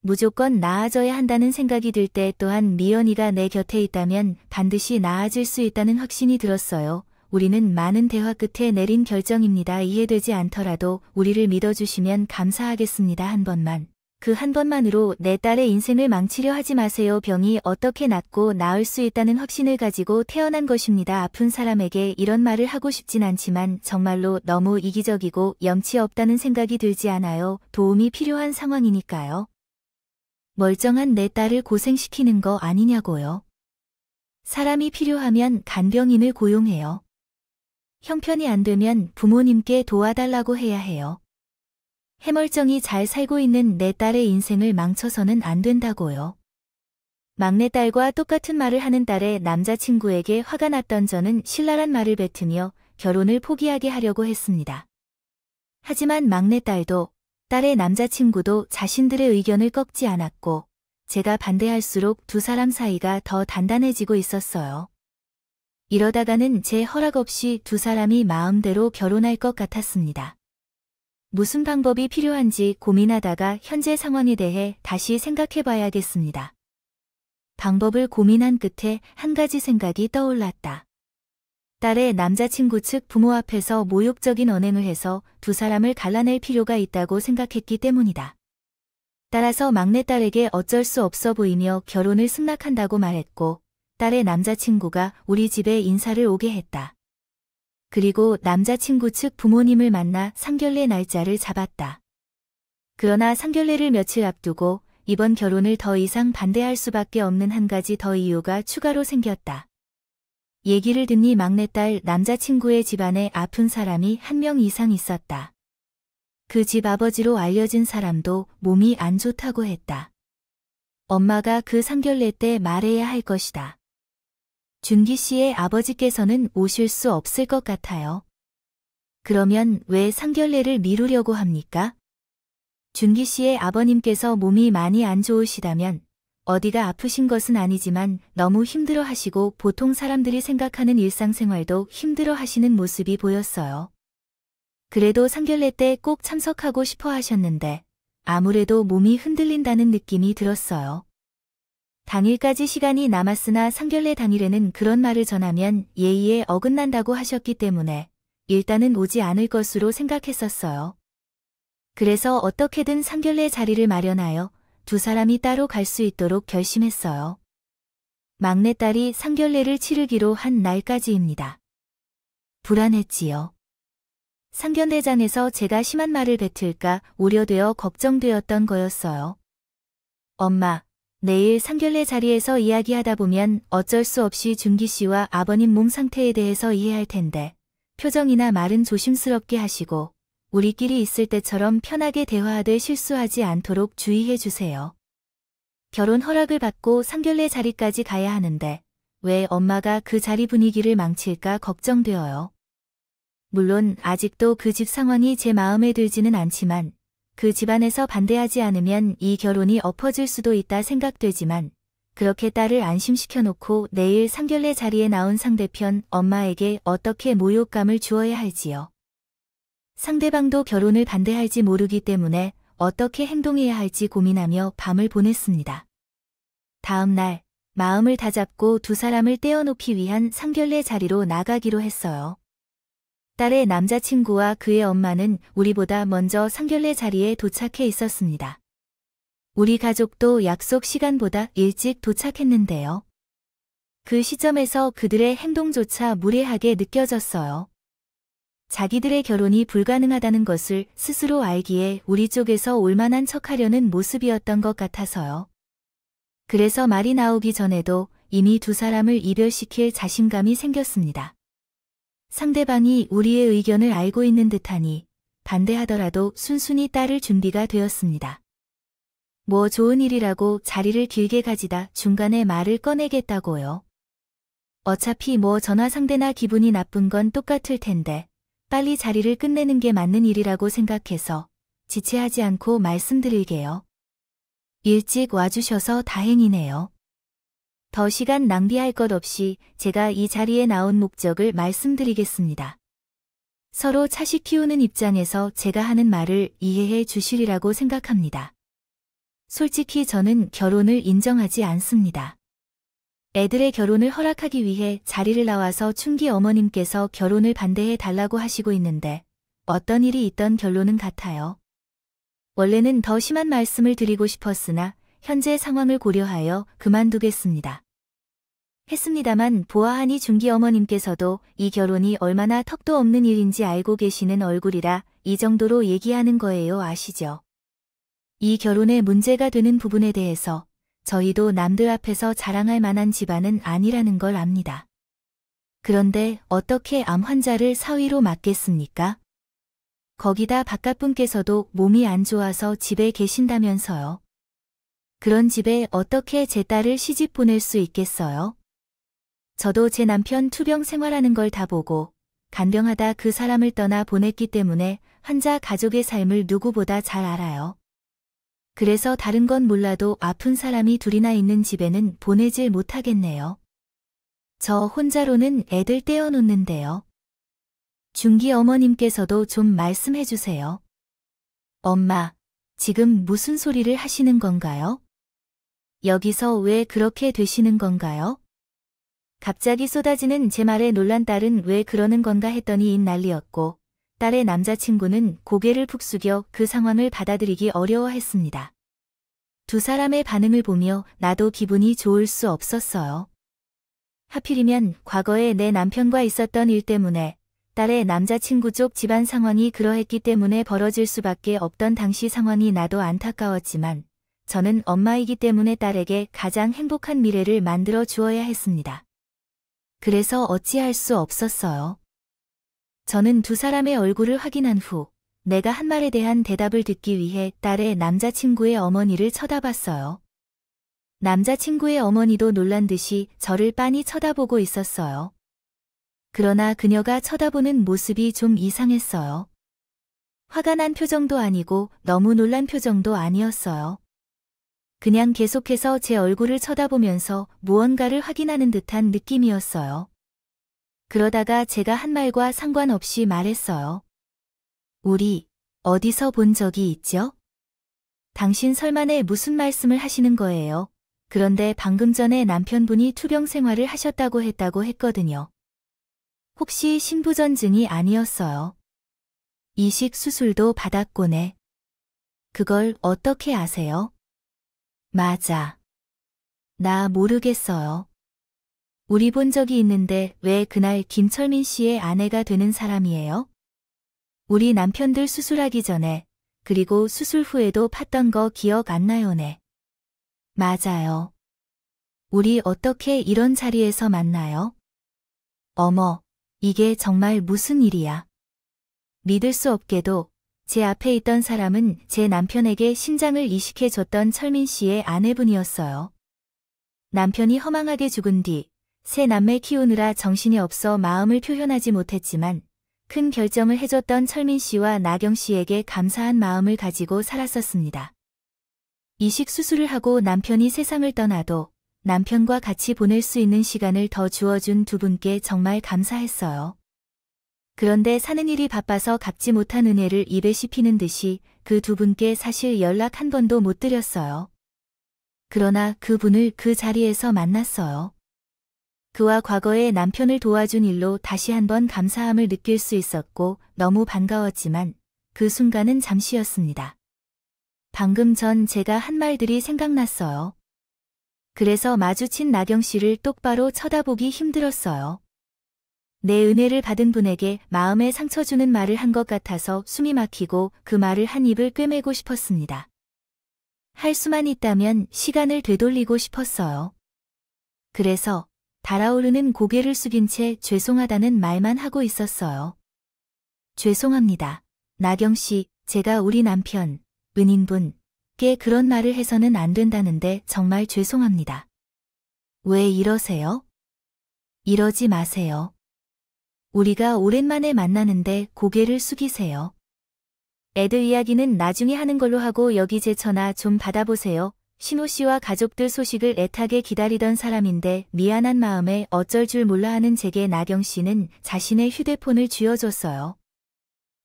무조건 나아져야 한다는 생각이 들 때 또한 미연이가 내 곁에 있다면 반드시 나아질 수 있다는 확신이 들었어요. 우리는 많은 대화 끝에 내린 결정입니다. 이해되지 않더라도 우리를 믿어주시면 감사하겠습니다. 한 번만. 그 한 번만으로 내 딸의 인생을 망치려 하지 마세요. 병이 어떻게 낫고 나을 수 있다는 확신을 가지고 태어난 것입니다. 아픈 사람에게 이런 말을 하고 싶진 않지만 정말로 너무 이기적이고 염치 없다는 생각이 들지 않아요. 도움이 필요한 상황이니까요. 멀쩡한 내 딸을 고생시키는 거 아니냐고요. 사람이 필요하면 간병인을 고용해요. 형편이 안 되면 부모님께 도와달라고 해야 해요. 해멀쩡히 잘 살고 있는 내 딸의 인생을 망쳐서는 안 된다고요. 막내딸과 똑같은 말을 하는 딸의 남자친구에게 화가 났던 저는 신랄한 말을 뱉으며 결혼을 포기하게 하려고 했습니다. 하지만 막내딸도 딸의 남자친구도 자신들의 의견을 꺾지 않았고 제가 반대할수록 두 사람 사이가 더 단단해지고 있었어요. 이러다가는 제 허락 없이 두 사람이 마음대로 결혼할 것 같았습니다. 무슨 방법이 필요한지 고민하다가 현재 상황에 대해 다시 생각해봐야겠습니다. 방법을 고민한 끝에 한 가지 생각이 떠올랐다. 딸의 남자친구 측 부모 앞에서 모욕적인 언행을 해서 두 사람을 갈라낼 필요가 있다고 생각했기 때문이다. 따라서 막내딸에게 어쩔 수 없어 보이며 결혼을 승낙한다고 말했고 딸의 남자친구가 우리 집에 인사를 오게 했다. 그리고 남자친구 측 부모님을 만나 상견례 날짜를 잡았다. 그러나 상견례를 며칠 앞두고 이번 결혼을 더 이상 반대할 수밖에 없는 한 가지 더 이유가 추가로 생겼다. 얘기를 듣니 막내딸 남자친구의 집안에 아픈 사람이 한 명 이상 있었다. 그 집 아버지로 알려진 사람도 몸이 안 좋다고 했다. 엄마가 그 상견례 때 말해야 할 것이다. 준기 씨의 아버지께서는 오실 수 없을 것 같아요. 그러면 왜 상견례를 미루려고 합니까? 준기 씨의 아버님께서 몸이 많이 안 좋으시다면 어디가 아프신 것은 아니지만 너무 힘들어 하시고 보통 사람들이 생각하는 일상생활도 힘들어 하시는 모습이 보였어요. 그래도 상견례 때 꼭 참석하고 싶어 하셨는데 아무래도 몸이 흔들린다는 느낌이 들었어요. 당일까지 시간이 남았으나 상견례 당일에는 그런 말을 전하면 예의에 어긋난다고 하셨기 때문에 일단은 오지 않을 것으로 생각했었어요. 그래서 어떻게든 상견례 자리를 마련하여 두 사람이 따로 갈 수 있도록 결심했어요. 막내딸이 상견례를 치르기로 한 날까지입니다. 불안했지요. 상견례장에서 제가 심한 말을 뱉을까 우려되어 걱정되었던 거였어요. 엄마, 내일 상견례 자리에서 이야기하다 보면 어쩔 수 없이 준기 씨와 아버님 몸 상태에 대해서 이해할 텐데 표정이나 말은 조심스럽게 하시고 우리끼리 있을 때처럼 편하게 대화하되 실수하지 않도록 주의해 주세요. 결혼 허락을 받고 상견례 자리까지 가야 하는데 왜 엄마가 그 자리 분위기를 망칠까 걱정되어요. 물론 아직도 그 집 상황이 제 마음에 들지는 않지만 그 집안에서 반대하지 않으면 이 결혼이 엎어질 수도 있다 생각되지만 그렇게 딸을 안심시켜 놓고 내일 상견례 자리에 나온 상대편 엄마에게 어떻게 모욕감을 주어야 할지요. 상대방도 결혼을 반대할지 모르기 때문에 어떻게 행동해야 할지 고민하며 밤을 보냈습니다. 다음 날 마음을 다잡고 두 사람을 떼어놓기 위한 상견례 자리로 나가기로 했어요. 딸의 남자친구와 그의 엄마는 우리보다 먼저 상견례 자리에 도착해 있었습니다. 우리 가족도 약속 시간보다 일찍 도착했는데요. 그 시점에서 그들의 행동조차 무례하게 느껴졌어요. 자기들의 결혼이 불가능하다는 것을 스스로 알기에 우리 쪽에서 올만한 척하려는 모습이었던 것 같아서요. 그래서 말이 나오기 전에도 이미 두 사람을 이별시킬 자신감이 생겼습니다. 상대방이 우리의 의견을 알고 있는 듯하니 반대하더라도 순순히 따를 준비가 되었습니다. 뭐 좋은 일이라고 자리를 길게 가지다 중간에 말을 꺼내겠다고요. 어차피 뭐 전화상대나 기분이 나쁜 건 똑같을 텐데 빨리 자리를 끝내는 게 맞는 일이라고 생각해서 지체하지 않고 말씀드릴게요. 일찍 와주셔서 다행이네요. 더 시간 낭비할 것 없이 제가 이 자리에 나온 목적을 말씀드리겠습니다. 서로 차식 키우는 입장에서 제가 하는 말을 이해해 주시리라고 생각합니다. 솔직히 저는 결혼을 인정하지 않습니다. 애들의 결혼을 허락하기 위해 자리를 나와서 춘기 어머님께서 결혼을 반대해 달라고 하시고 있는데 어떤 일이 있던 결론은 같아요. 원래는 더 심한 말씀을 드리고 싶었으나 현재 상황을 고려하여 그만두겠습니다. 했습니다만 보아하니 준기 어머님께서도 이 결혼이 얼마나 턱도 없는 일인지 알고 계시는 얼굴이라 이 정도로 얘기하는 거예요, 아시죠? 이 결혼에 문제가 되는 부분에 대해서 저희도 남들 앞에서 자랑할 만한 집안은 아니라는 걸 압니다. 그런데 어떻게 암 환자를 사위로 맡겠습니까? 거기다 바깥분께서도 몸이 안 좋아서 집에 계신다면서요. 그런 집에 어떻게 제 딸을 시집 보낼 수 있겠어요? 저도 제 남편 투병 생활하는 걸 다 보고 간병하다 그 사람을 떠나 보냈기 때문에 환자 가족의 삶을 누구보다 잘 알아요. 그래서 다른 건 몰라도 아픈 사람이 둘이나 있는 집에는 보내질 못하겠네요. 저 혼자로는 애들 떼어놓는데요. 준기 어머님께서도 좀 말씀해 주세요. 엄마, 지금 무슨 소리를 하시는 건가요? 여기서 왜 그렇게 되시는 건가요? 갑자기 쏟아지는 제 말에 놀란 딸은 왜 그러는 건가 했더니 인 난리였고 딸의 남자친구는 고개를 푹 숙여 그 상황을 받아들이기 어려워했습니다. 두 사람의 반응을 보며 나도 기분이 좋을 수 없었어요. 하필이면 과거에 내 남편과 있었던 일 때문에 딸의 남자친구 쪽 집안 상황이 그러했기 때문에 벌어질 수밖에 없던 당시 상황이 나도 안타까웠지만 저는 엄마이기 때문에 딸에게 가장 행복한 미래를 만들어 주어야 했습니다. 그래서 어찌할 수 없었어요. 저는 두 사람의 얼굴을 확인한 후 내가 한 말에 대한 대답을 듣기 위해 딸의 남자친구의 어머니를 쳐다봤어요. 남자친구의 어머니도 놀란 듯이 저를 빤히 쳐다보고 있었어요. 그러나 그녀가 쳐다보는 모습이 좀 이상했어요. 화가 난 표정도 아니고 너무 놀란 표정도 아니었어요. 그냥 계속해서 제 얼굴을 쳐다보면서 무언가를 확인하는 듯한 느낌이었어요. 그러다가 제가 한 말과 상관없이 말했어요. 우리 어디서 본 적이 있죠? 당신 설마네 무슨 말씀을 하시는 거예요? 그런데 방금 전에 남편분이 투병 생활을 하셨다고 했거든요. 혹시 신부전증이 아니었어요? 이식 수술도 받았고네. 그걸 어떻게 아세요? 맞아. 나 모르겠어요. 우리 본 적이 있는데 왜 그날 김철민 씨의 아내가 되는 사람이에요? 우리 남편들 수술하기 전에 그리고 수술 후에도 팠던 거 기억 안 나요네. 맞아요. 우리 어떻게 이런 자리에서 만나요? 어머, 이게 정말 무슨 일이야. 믿을 수 없게도 제 앞에 있던 사람은 제 남편에게 신장을 이식해줬던 철민 씨의 아내분이었어요. 남편이 허망하게 죽은 뒤 새 남매 키우느라 정신이 없어 마음을 표현하지 못했지만 큰 결정을 해줬던 철민 씨와 나경 씨에게 감사한 마음을 가지고 살았었습니다. 이식 수술을 하고 남편이 세상을 떠나도 남편과 같이 보낼 수 있는 시간을 더 주어준 두 분께 정말 감사했어요. 그런데 사는 일이 바빠서 갚지 못한 은혜를 입에 씹히는 듯이 그 두 분께 사실 연락 한 번도 못 드렸어요. 그러나 그 분을 그 자리에서 만났어요. 그와 과거에 남편을 도와준 일로 다시 한번 감사함을 느낄 수 있었고 너무 반가웠지만 그 순간은 잠시였습니다. 방금 전 제가 한 말들이 생각났어요. 그래서 마주친 나경 씨를 똑바로 쳐다보기 힘들었어요. 내 은혜를 받은 분에게 마음에 상처 주는 말을 한 것 같아서 숨이 막히고 그 말을 한 입을 꿰매고 싶었습니다. 할 수만 있다면 시간을 되돌리고 싶었어요. 그래서 달아오르는 고개를 숙인 채 죄송하다는 말만 하고 있었어요. 죄송합니다. 나경 씨, 제가 우리 남편, 은인분께 그런 말을 해서는 안 된다는데 정말 죄송합니다. 왜 이러세요? 이러지 마세요. 우리가 오랜만에 만나는데 고개를 숙이세요. 애들 이야기는 나중에 하는 걸로 하고 여기 제 전화 좀 받아보세요. 신호 씨와 가족들 소식을 애타게 기다리던 사람인데 미안한 마음에 어쩔 줄 몰라 하는 제게 나경 씨는 자신의 휴대폰을 쥐어줬어요.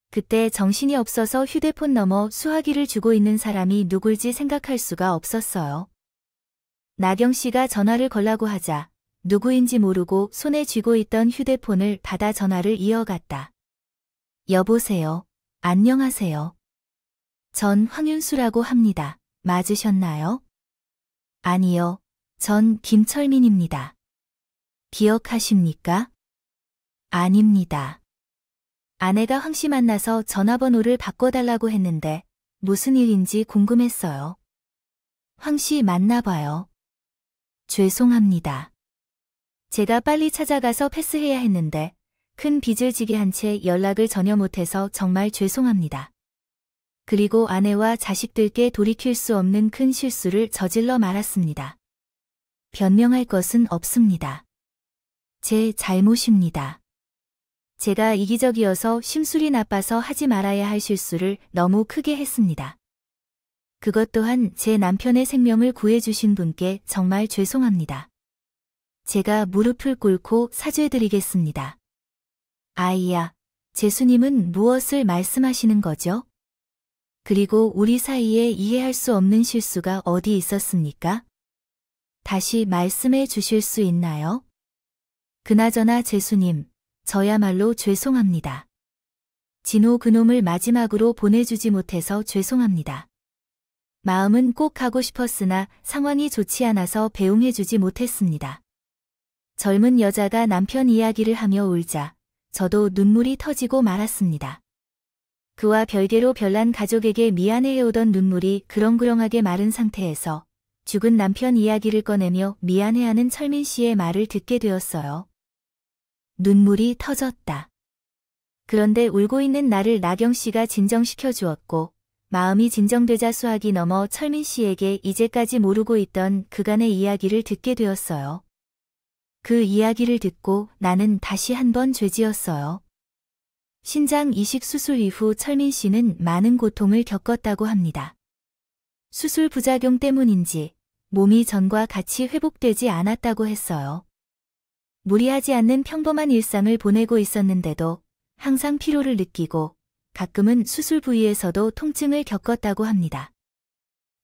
그때 정신이 없어서 휴대폰 넘어 수화기를 주고 있는 사람이 누굴지 생각할 수가 없었어요. 나경 씨가 전화를 걸라고 하자 누구인지 모르고 손에 쥐고 있던 휴대폰을 받아 전화를 이어갔다. 여보세요. 안녕하세요. 전 황윤수라고 합니다. 맞으셨나요? 아니요. 전 김철민입니다. 기억하십니까? 아닙니다. 아내가 황 씨 만나서 전화번호를 바꿔달라고 했는데 무슨 일인지 궁금했어요. 황 씨 만나봐요. 죄송합니다. 제가 빨리 찾아가서 패스해야 했는데 큰 빚을 지게 한 채 연락을 전혀 못해서 정말 죄송합니다. 그리고 아내와 자식들께 돌이킬 수 없는 큰 실수를 저질러 말았습니다. 변명할 것은 없습니다. 제 잘못입니다. 제가 이기적이어서 심술이 나빠서 하지 말아야 할 실수를 너무 크게 했습니다. 그것 또한 제 남편의 생명을 구해주신 분께 정말 죄송합니다. 제가 무릎을 꿇고 사죄드리겠습니다. 아이야, 제수님은 무엇을 말씀하시는 거죠? 그리고 우리 사이에 이해할 수 없는 실수가 어디 있었습니까? 다시 말씀해 주실 수 있나요? 그나저나 제수님, 저야말로 죄송합니다. 진호 그놈을 마지막으로 보내주지 못해서 죄송합니다. 마음은 꼭 가고 싶었으나 상황이 좋지 않아서 배웅해주지 못했습니다. 젊은 여자가 남편 이야기를 하며 울자 저도 눈물이 터지고 말았습니다. 그와 별개로 별난 가족에게 미안해해오던 눈물이 그렁그렁하게 마른 상태에서 죽은 남편 이야기를 꺼내며 미안해하는 철민 씨의 말을 듣게 되었어요. 눈물이 터졌다. 그런데 울고 있는 나를 나경 씨가 진정시켜 주었고 마음이 진정되자 수학이 넘어 철민 씨에게 이제까지 모르고 있던 그간의 이야기를 듣게 되었어요. 그 이야기를 듣고 나는 다시 한번 죄지었어요. 신장 이식 수술 이후 철민 씨는 많은 고통을 겪었다고 합니다. 수술 부작용 때문인지 몸이 전과 같이 회복되지 않았다고 했어요. 무리하지 않는 평범한 일상을 보내고 있었는데도 항상 피로를 느끼고 가끔은 수술 부위에서도 통증을 겪었다고 합니다.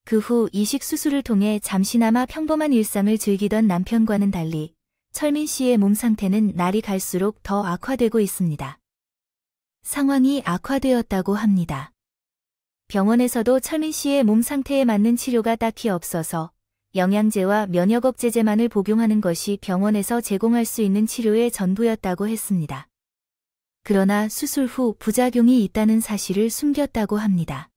그 후 이식 수술을 통해 잠시나마 평범한 일상을 즐기던 남편과는 달리 철민 씨의 몸 상태는 날이 갈수록 더 악화되고 있습니다. 상황이 악화되었다고 합니다. 병원에서도 철민 씨의 몸 상태에 맞는 치료가 딱히 없어서 영양제와 면역억제제만을 복용하는 것이 병원에서 제공할 수 있는 치료의 전부였다고 했습니다. 그러나 수술 후 부작용이 있다는 사실을 숨겼다고 합니다.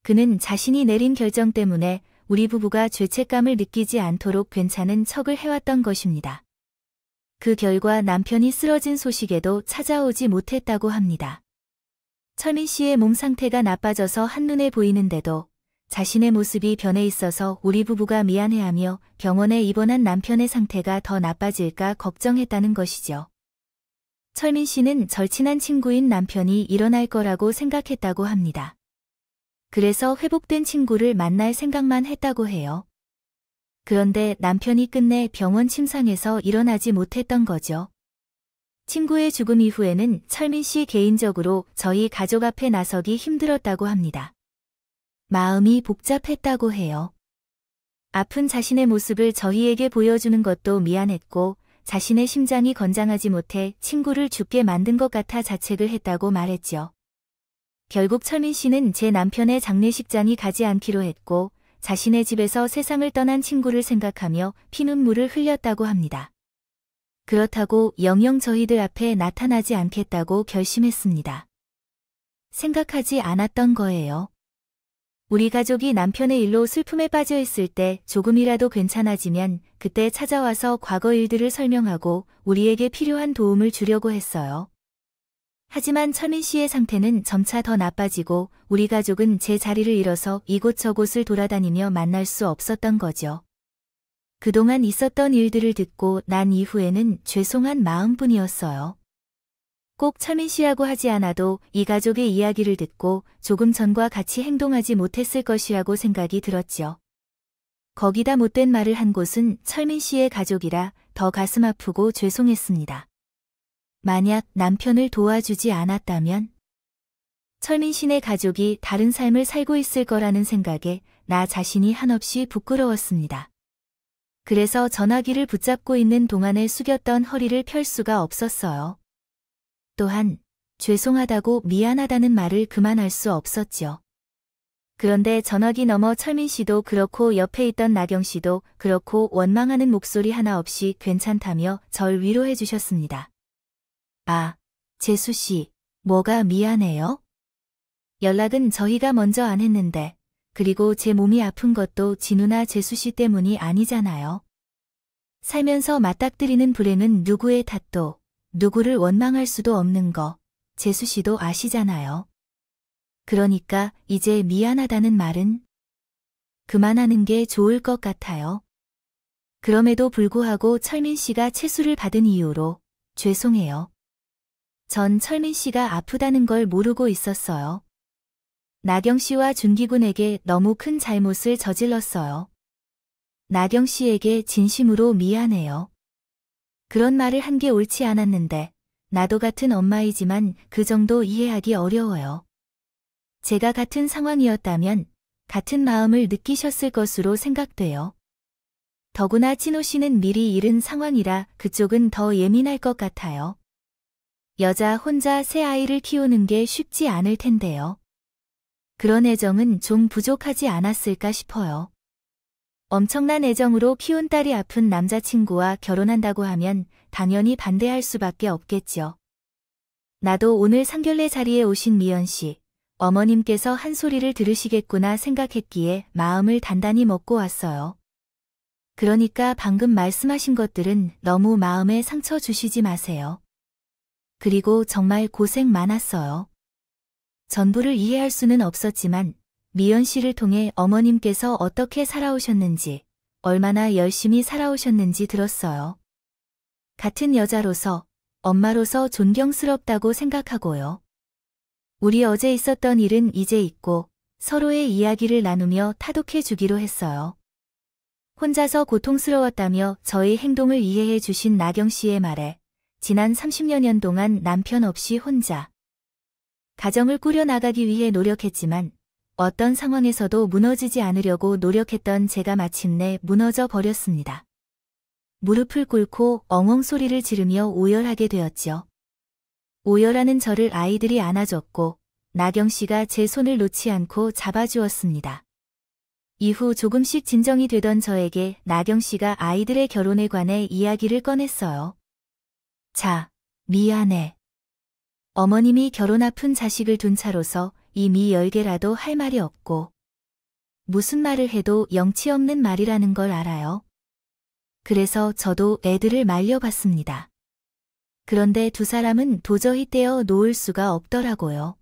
그는 자신이 내린 결정 때문에 우리 부부가 죄책감을 느끼지 않도록 괜찮은 척을 해왔던 것입니다. 그 결과 남편이 쓰러진 소식에도 찾아오지 못했다고 합니다. 철민 씨의 몸 상태가 나빠져서 한눈에 보이는데도 자신의 모습이 변해 있어서 우리 부부가 미안해하며 병원에 입원한 남편의 상태가 더 나빠질까 걱정했다는 것이죠. 철민 씨는 절친한 친구인 남편이 일어날 거라고 생각했다고 합니다. 그래서 회복된 친구를 만날 생각만 했다고 해요. 그런데 남편이 끝내 병원 침상에서 일어나지 못했던 거죠. 친구의 죽음 이후에는 철민 씨 개인적으로 저희 가족 앞에 나서기 힘들었다고 합니다. 마음이 복잡했다고 해요. 아픈 자신의 모습을 저희에게 보여주는 것도 미안했고 자신의 심장이 건장하지 못해 친구를 죽게 만든 것 같아 자책을 했다고 말했죠. 결국 철민 씨는 제 남편의 장례식장이 가지 않기로 했고 자신의 집에서 세상을 떠난 친구를 생각하며 피눈물을 흘렸다고 합니다. 그렇다고 영영 저희들 앞에 나타나지 않겠다고 결심했습니다. 생각하지 않았던 거예요. 우리 가족이 남편의 일로 슬픔에 빠져 있을 때 조금이라도 괜찮아지면 그때 찾아와서 과거 일들을 설명하고 우리에게 필요한 도움을 주려고 했어요. 하지만 철민 씨의 상태는 점차 더 나빠지고 우리 가족은 제 자리를 잃어서 이곳저곳을 돌아다니며 만날 수 없었던 거죠. 그동안 있었던 일들을 듣고 난 이후에는 죄송한 마음뿐이었어요. 꼭 철민 씨라고 하지 않아도 이 가족의 이야기를 듣고 조금 전과 같이 행동하지 못했을 것이라고 생각이 들었죠. 거기다 못된 말을 한 곳은 철민 씨의 가족이라 더 가슴 아프고 죄송했습니다. 만약 남편을 도와주지 않았다면 철민 씨네 가족이 다른 삶을 살고 있을 거라는 생각에 나 자신이 한없이 부끄러웠습니다. 그래서 전화기를 붙잡고 있는 동안에 숙였던 허리를 펼 수가 없었어요. 또한 죄송하다고 미안하다는 말을 그만할 수 없었죠. 그런데 전화기 너머 철민 씨도 그렇고 옆에 있던 나경 씨도 그렇고 원망하는 목소리 하나 없이 괜찮다며 절 위로해 주셨습니다. 아, 재수 씨, 뭐가 미안해요? 연락은 저희가 먼저 안 했는데, 그리고 제 몸이 아픈 것도 진우나 재수 씨 때문이 아니잖아요. 살면서 맞닥뜨리는 불행은 누구의 탓도, 누구를 원망할 수도 없는 거, 재수 씨도 아시잖아요. 그러니까 이제 미안하다는 말은 그만하는 게 좋을 것 같아요. 그럼에도 불구하고 철민 씨가 채수를 받은 이유로 죄송해요. 전 철민 씨가 아프다는 걸 모르고 있었어요. 나경 씨와 준기 군에게 너무 큰 잘못을 저질렀어요. 나경 씨에게 진심으로 미안해요. 그런 말을 한 게 옳지 않았는데 나도 같은 엄마이지만 그 정도 이해하기 어려워요. 제가 같은 상황이었다면 같은 마음을 느끼셨을 것으로 생각돼요. 더구나 진호 씨는 미리 잃은 상황이라 그쪽은 더 예민할 것 같아요. 여자 혼자 새 아이를 키우는 게 쉽지 않을 텐데요. 그런 애정은 좀 부족하지 않았을까 싶어요. 엄청난 애정으로 키운 딸이 아픈 남자친구와 결혼한다고 하면 당연히 반대할 수밖에 없겠죠. 나도 오늘 상견례 자리에 오신 미연 씨, 어머님께서 한 소리를 들으시겠구나 생각했기에 마음을 단단히 먹고 왔어요. 그러니까 방금 말씀하신 것들은 너무 마음에 상처 주시지 마세요. 그리고 정말 고생 많았어요. 전부를 이해할 수는 없었지만 미연 씨를 통해 어머님께서 어떻게 살아오셨는지, 얼마나 열심히 살아오셨는지 들었어요. 같은 여자로서, 엄마로서 존경스럽다고 생각하고요. 우리 어제 있었던 일은 이제 있고 서로의 이야기를 나누며 타독해 주기로 했어요. 혼자서 고통스러웠다며 저의 행동을 이해해 주신 나경 씨의 말에 지난 30여 년 동안 남편 없이 혼자 가정을 꾸려나가기 위해 노력했지만 어떤 상황에서도 무너지지 않으려고 노력했던 제가 마침내 무너져 버렸습니다. 무릎을 꿇고 엉엉 소리를 지르며 오열하게 되었죠. 오열하는 저를 아이들이 안아줬고 나경 씨가 제 손을 놓지 않고 잡아주었습니다. 이후 조금씩 진정이 되던 저에게 나경 씨가 아이들의 결혼에 관해 이야기를 꺼냈어요. 자, 미안해. 어머님이 결혼 아픈 자식을 둔 차로서 이미 10개라도 할 말이 없고 무슨 말을 해도 영치 없는 말이라는 걸 알아요. 그래서 저도 애들을 말려봤습니다. 그런데 두 사람은 도저히 떼어 놓을 수가 없더라고요.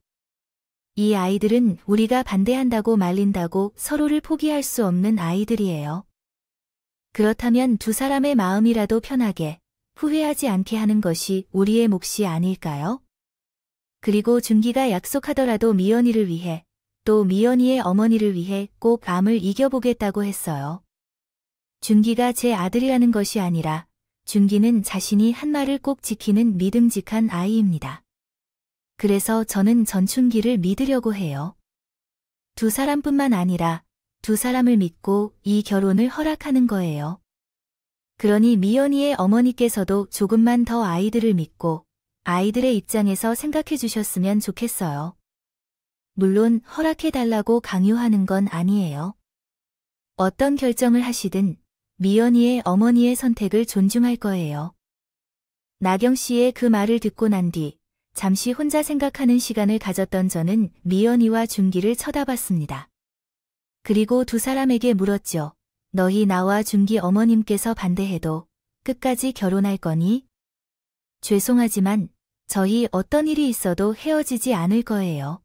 이 아이들은 우리가 반대한다고 말린다고 서로를 포기할 수 없는 아이들이에요. 그렇다면 두 사람의 마음이라도 편하게, 후회하지 않게 하는 것이 우리의 몫이 아닐까요? 그리고 준기가 약속하더라도 미연이를 위해, 또 미연이의 어머니를 위해 꼭 암을 이겨보겠다고 했어요. 준기가 제 아들이라는 것이 아니라 준기는 자신이 한 말을 꼭 지키는 믿음직한 아이입니다. 그래서 저는 전춘기를 믿으려고 해요. 두 사람뿐만 아니라 두 사람을 믿고 이 결혼을 허락하는 거예요. 그러니 미연이의 어머니께서도 조금만 더 아이들을 믿고 아이들의 입장에서 생각해 주셨으면 좋겠어요. 물론 허락해달라고 강요하는 건 아니에요. 어떤 결정을 하시든 미연이의 어머니의 선택을 존중할 거예요. 나경 씨의 그 말을 듣고 난 뒤 잠시 혼자 생각하는 시간을 가졌던 저는 미연이와 준기를 쳐다봤습니다. 그리고 두 사람에게 물었죠. 너희 나와 준기 어머님께서 반대해도 끝까지 결혼할 거니? 죄송하지만 저희 어떤 일이 있어도 헤어지지 않을 거예요.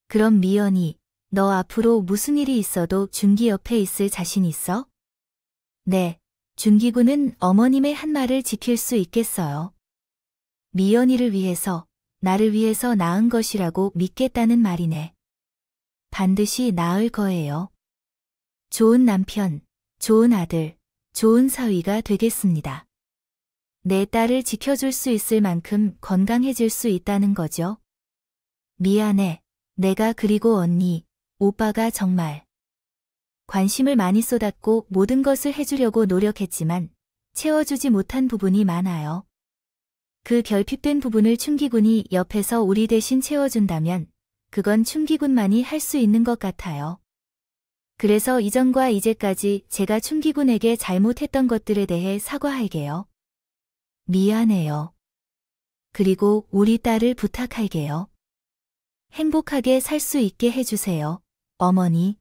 그럼 미연이, 너 앞으로 무슨 일이 있어도 준기 옆에 있을 자신 있어? 네, 준기군은 어머님의 한 말을 지킬 수 있겠어요. 미연이를 위해서, 나를 위해서 낳은 것이라고 믿겠다는 말이네. 반드시 낳을 거예요. 좋은 남편, 좋은 아들, 좋은 사위가 되겠습니다. 내 딸을 지켜줄 수 있을 만큼 건강해질 수 있다는 거죠. 미안해. 내가 그리고 언니, 오빠가 정말 관심을 많이 쏟았고 모든 것을 해주려고 노력했지만 채워주지 못한 부분이 많아요. 그 결핍된 부분을 춘기군이 옆에서 우리 대신 채워준다면 그건 춘기군만이 할 수 있는 것 같아요. 그래서 이전과 이제까지 제가 춘기군에게 잘못했던 것들에 대해 사과할게요. 미안해요. 그리고 우리 딸을 부탁할게요. 행복하게 살 수 있게 해주세요, 어머니.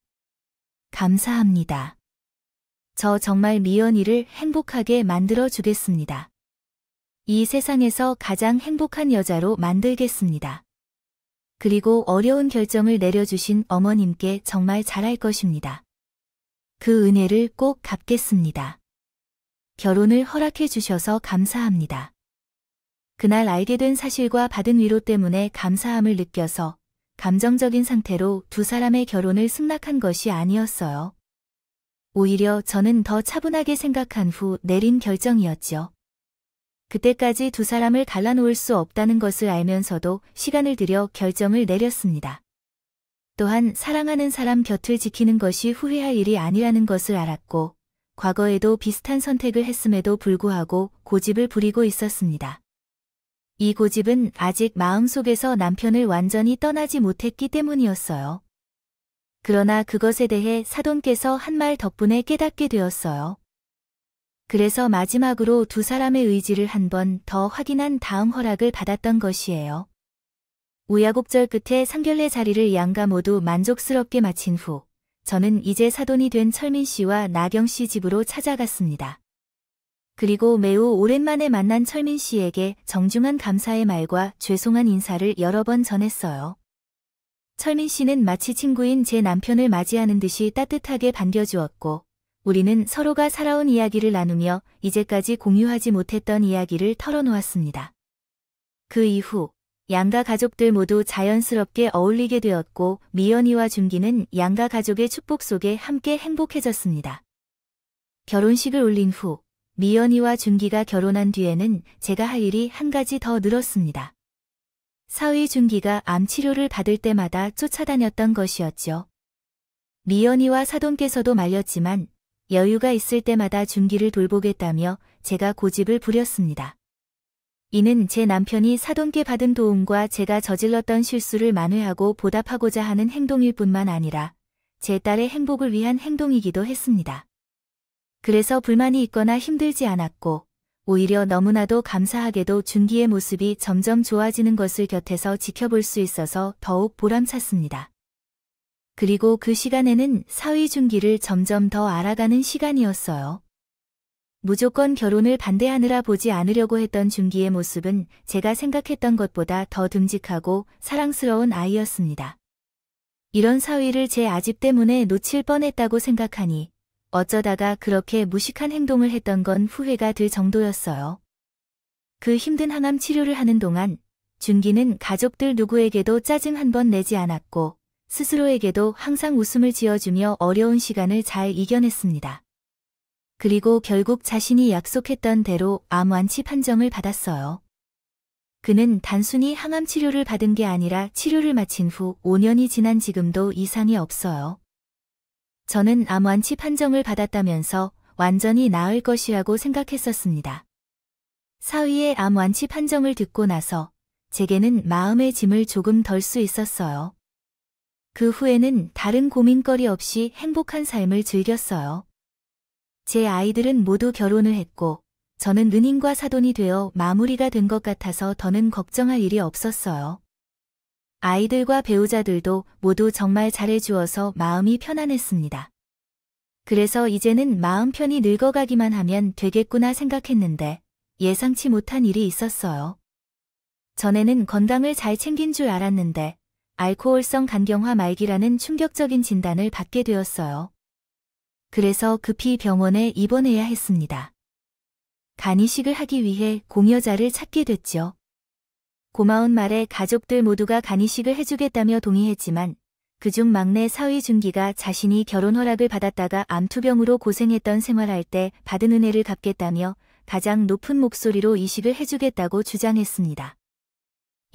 감사합니다. 저 정말 미연이를 행복하게 만들어 주겠습니다. 이 세상에서 가장 행복한 여자로 만들겠습니다. 그리고 어려운 결정을 내려주신 어머님께 정말 잘할 것입니다. 그 은혜를 꼭 갚겠습니다. 결혼을 허락해 주셔서 감사합니다. 그날 알게 된 사실과 받은 위로 때문에 감사함을 느껴서 감정적인 상태로 두 사람의 결혼을 승낙한 것이 아니었어요. 오히려 저는 더 차분하게 생각한 후 내린 결정이었죠. 그때까지 두 사람을 갈라놓을 수 없다는 것을 알면서도 시간을 들여 결정을 내렸습니다. 또한 사랑하는 사람 곁을 지키는 것이 후회할 일이 아니라는 것을 알았고 과거에도 비슷한 선택을 했음에도 불구하고 고집을 부리고 있었습니다. 이 고집은 아직 마음속에서 남편을 완전히 떠나지 못했기 때문이었어요. 그러나 그것에 대해 사돈께서 한 말 덕분에 깨닫게 되었어요. 그래서 마지막으로 두 사람의 의지를 한 번 더 확인한 다음 허락을 받았던 것이에요. 우여곡절 끝에 상견례 자리를 양가 모두 만족스럽게 마친 후 저는 이제 사돈이 된 철민 씨와 나경 씨 집으로 찾아갔습니다. 그리고 매우 오랜만에 만난 철민 씨에게 정중한 감사의 말과 죄송한 인사를 여러 번 전했어요. 철민 씨는 마치 친구인 제 남편을 맞이하는 듯이 따뜻하게 반겨주었고 우리는 서로가 살아온 이야기를 나누며 이제까지 공유하지 못했던 이야기를 털어놓았습니다. 그 이후 양가 가족들 모두 자연스럽게 어울리게 되었고 미연이와 준기는 양가 가족의 축복 속에 함께 행복해졌습니다. 결혼식을 올린 후 미연이와 준기가 결혼한 뒤에는 제가 할 일이 한 가지 더 늘었습니다. 사위 준기가 암 치료를 받을 때마다 쫓아다녔던 것이었죠. 미연이와 사돈께서도 말렸지만 여유가 있을 때마다 준기를 돌보겠다며 제가 고집을 부렸습니다. 이는 제 남편이 사돈께 받은 도움과 제가 저질렀던 실수를 만회하고 보답하고자 하는 행동일 뿐만 아니라 제 딸의 행복을 위한 행동이기도 했습니다. 그래서 불만이 있거나 힘들지 않았고 오히려 너무나도 감사하게도 준기의 모습이 점점 좋아지는 것을 곁에서 지켜볼 수 있어서 더욱 보람찼습니다. 그리고 그 시간에는 사위 준기를 점점 더 알아가는 시간이었어요. 무조건 결혼을 반대하느라 보지 않으려고 했던 준기의 모습은 제가 생각했던 것보다 더 듬직하고 사랑스러운 아이였습니다. 이런 사위를 제 아집 때문에 놓칠 뻔했다고 생각하니 어쩌다가 그렇게 무식한 행동을 했던 건 후회가 들 정도였어요. 그 힘든 항암 치료를 하는 동안 준기는 가족들 누구에게도 짜증 한 번 내지 않았고 스스로에게도 항상 웃음을 지어주며 어려운 시간을 잘 이겨냈습니다. 그리고 결국 자신이 약속했던 대로 암 완치 판정을 받았어요. 그는 단순히 항암 치료를 받은 게 아니라 치료를 마친 후 5년이 지난 지금도 이상이 없어요. 저는 암 완치 판정을 받았다면서 완전히 나을 것이라고 생각했었습니다. 사위의 암 완치 판정을 듣고 나서 제게는 마음의 짐을 조금 덜 수 있었어요. 그 후에는 다른 고민거리 없이 행복한 삶을 즐겼어요. 제 아이들은 모두 결혼을 했고 저는 은인과 사돈이 되어 마무리가 된 것 같아서 더는 걱정할 일이 없었어요. 아이들과 배우자들도 모두 정말 잘해주어서 마음이 편안했습니다. 그래서 이제는 마음 편히 늙어가기만 하면 되겠구나 생각했는데 예상치 못한 일이 있었어요. 전에는 건강을 잘 챙긴 줄 알았는데 알코올성 간경화 말기라는 충격적인 진단을 받게 되었어요. 그래서 급히 병원에 입원해야 했습니다. 간 이식을 하기 위해 공여자를 찾게 됐죠. 고마운 말에 가족들 모두가 간 이식을 해주겠다며 동의했지만 그중 막내 사위 준기가 자신이 결혼 허락을 받았다가 암투병으로 고생했던 생활할 때 받은 은혜를 갚겠다며 가장 높은 목소리로 이식을 해주겠다고 주장했습니다.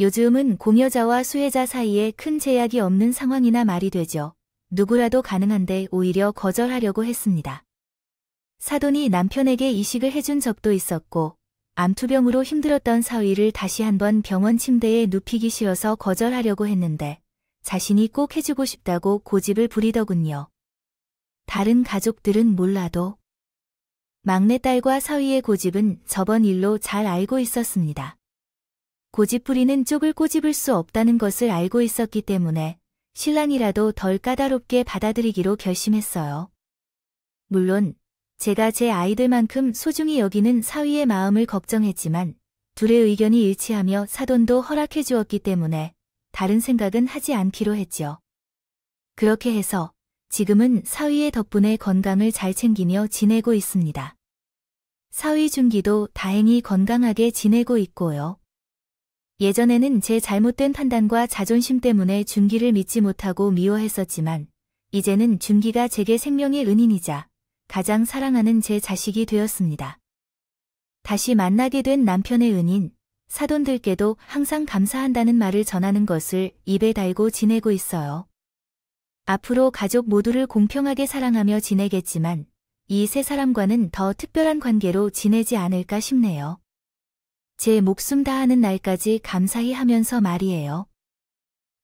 요즘은 공여자와 수혜자 사이에 큰 제약이 없는 상황이나 말이 되죠. 누구라도 가능한데 오히려 거절하려고 했습니다. 사돈이 남편에게 이식을 해준 적도 있었고 암투병으로 힘들었던 사위를 다시 한번 병원 침대에 눕히기 싫어서 거절하려고 했는데 자신이 꼭 해주고 싶다고 고집을 부리더군요. 다른 가족들은 몰라도 막내딸과 사위의 고집은 저번 일로 잘 알고 있었습니다. 고집 부리는 쪽을 꼬집을 수 없다는 것을 알고 있었기 때문에 신랑이라도 덜 까다롭게 받아들이기로 결심했어요. 물론 제가 제 아이들만큼 소중히 여기는 사위의 마음을 걱정했지만 둘의 의견이 일치하며 사돈도 허락해 주었기 때문에 다른 생각은 하지 않기로 했죠. 그렇게 해서 지금은 사위의 덕분에 건강을 잘 챙기며 지내고 있습니다. 사위 준기도 다행히 건강하게 지내고 있고요. 예전에는 제 잘못된 판단과 자존심 때문에 준기를 믿지 못하고 미워했었지만 이제는 준기가 제게 생명의 은인이자 가장 사랑하는 제 자식이 되었습니다. 다시 만나게 된 남편의 은인, 사돈들께도 항상 감사한다는 말을 전하는 것을 입에 달고 지내고 있어요. 앞으로 가족 모두를 공평하게 사랑하며 지내겠지만 이 세 사람과는 더 특별한 관계로 지내지 않을까 싶네요. 제 목숨 다하는 날까지 감사히 하면서 말이에요.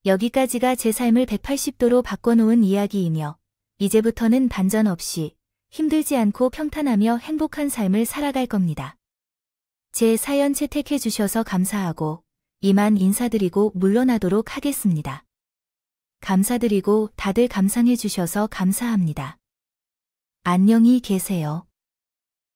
여기까지가 제 삶을 180도로 바꿔놓은 이야기이며 이제부터는 반전 없이 힘들지 않고 평탄하며 행복한 삶을 살아갈 겁니다. 제 사연 채택해 주셔서 감사하고 이만 인사드리고 물러나도록 하겠습니다. 감사드리고 다들 감상해 주셔서 감사합니다. 안녕히 계세요.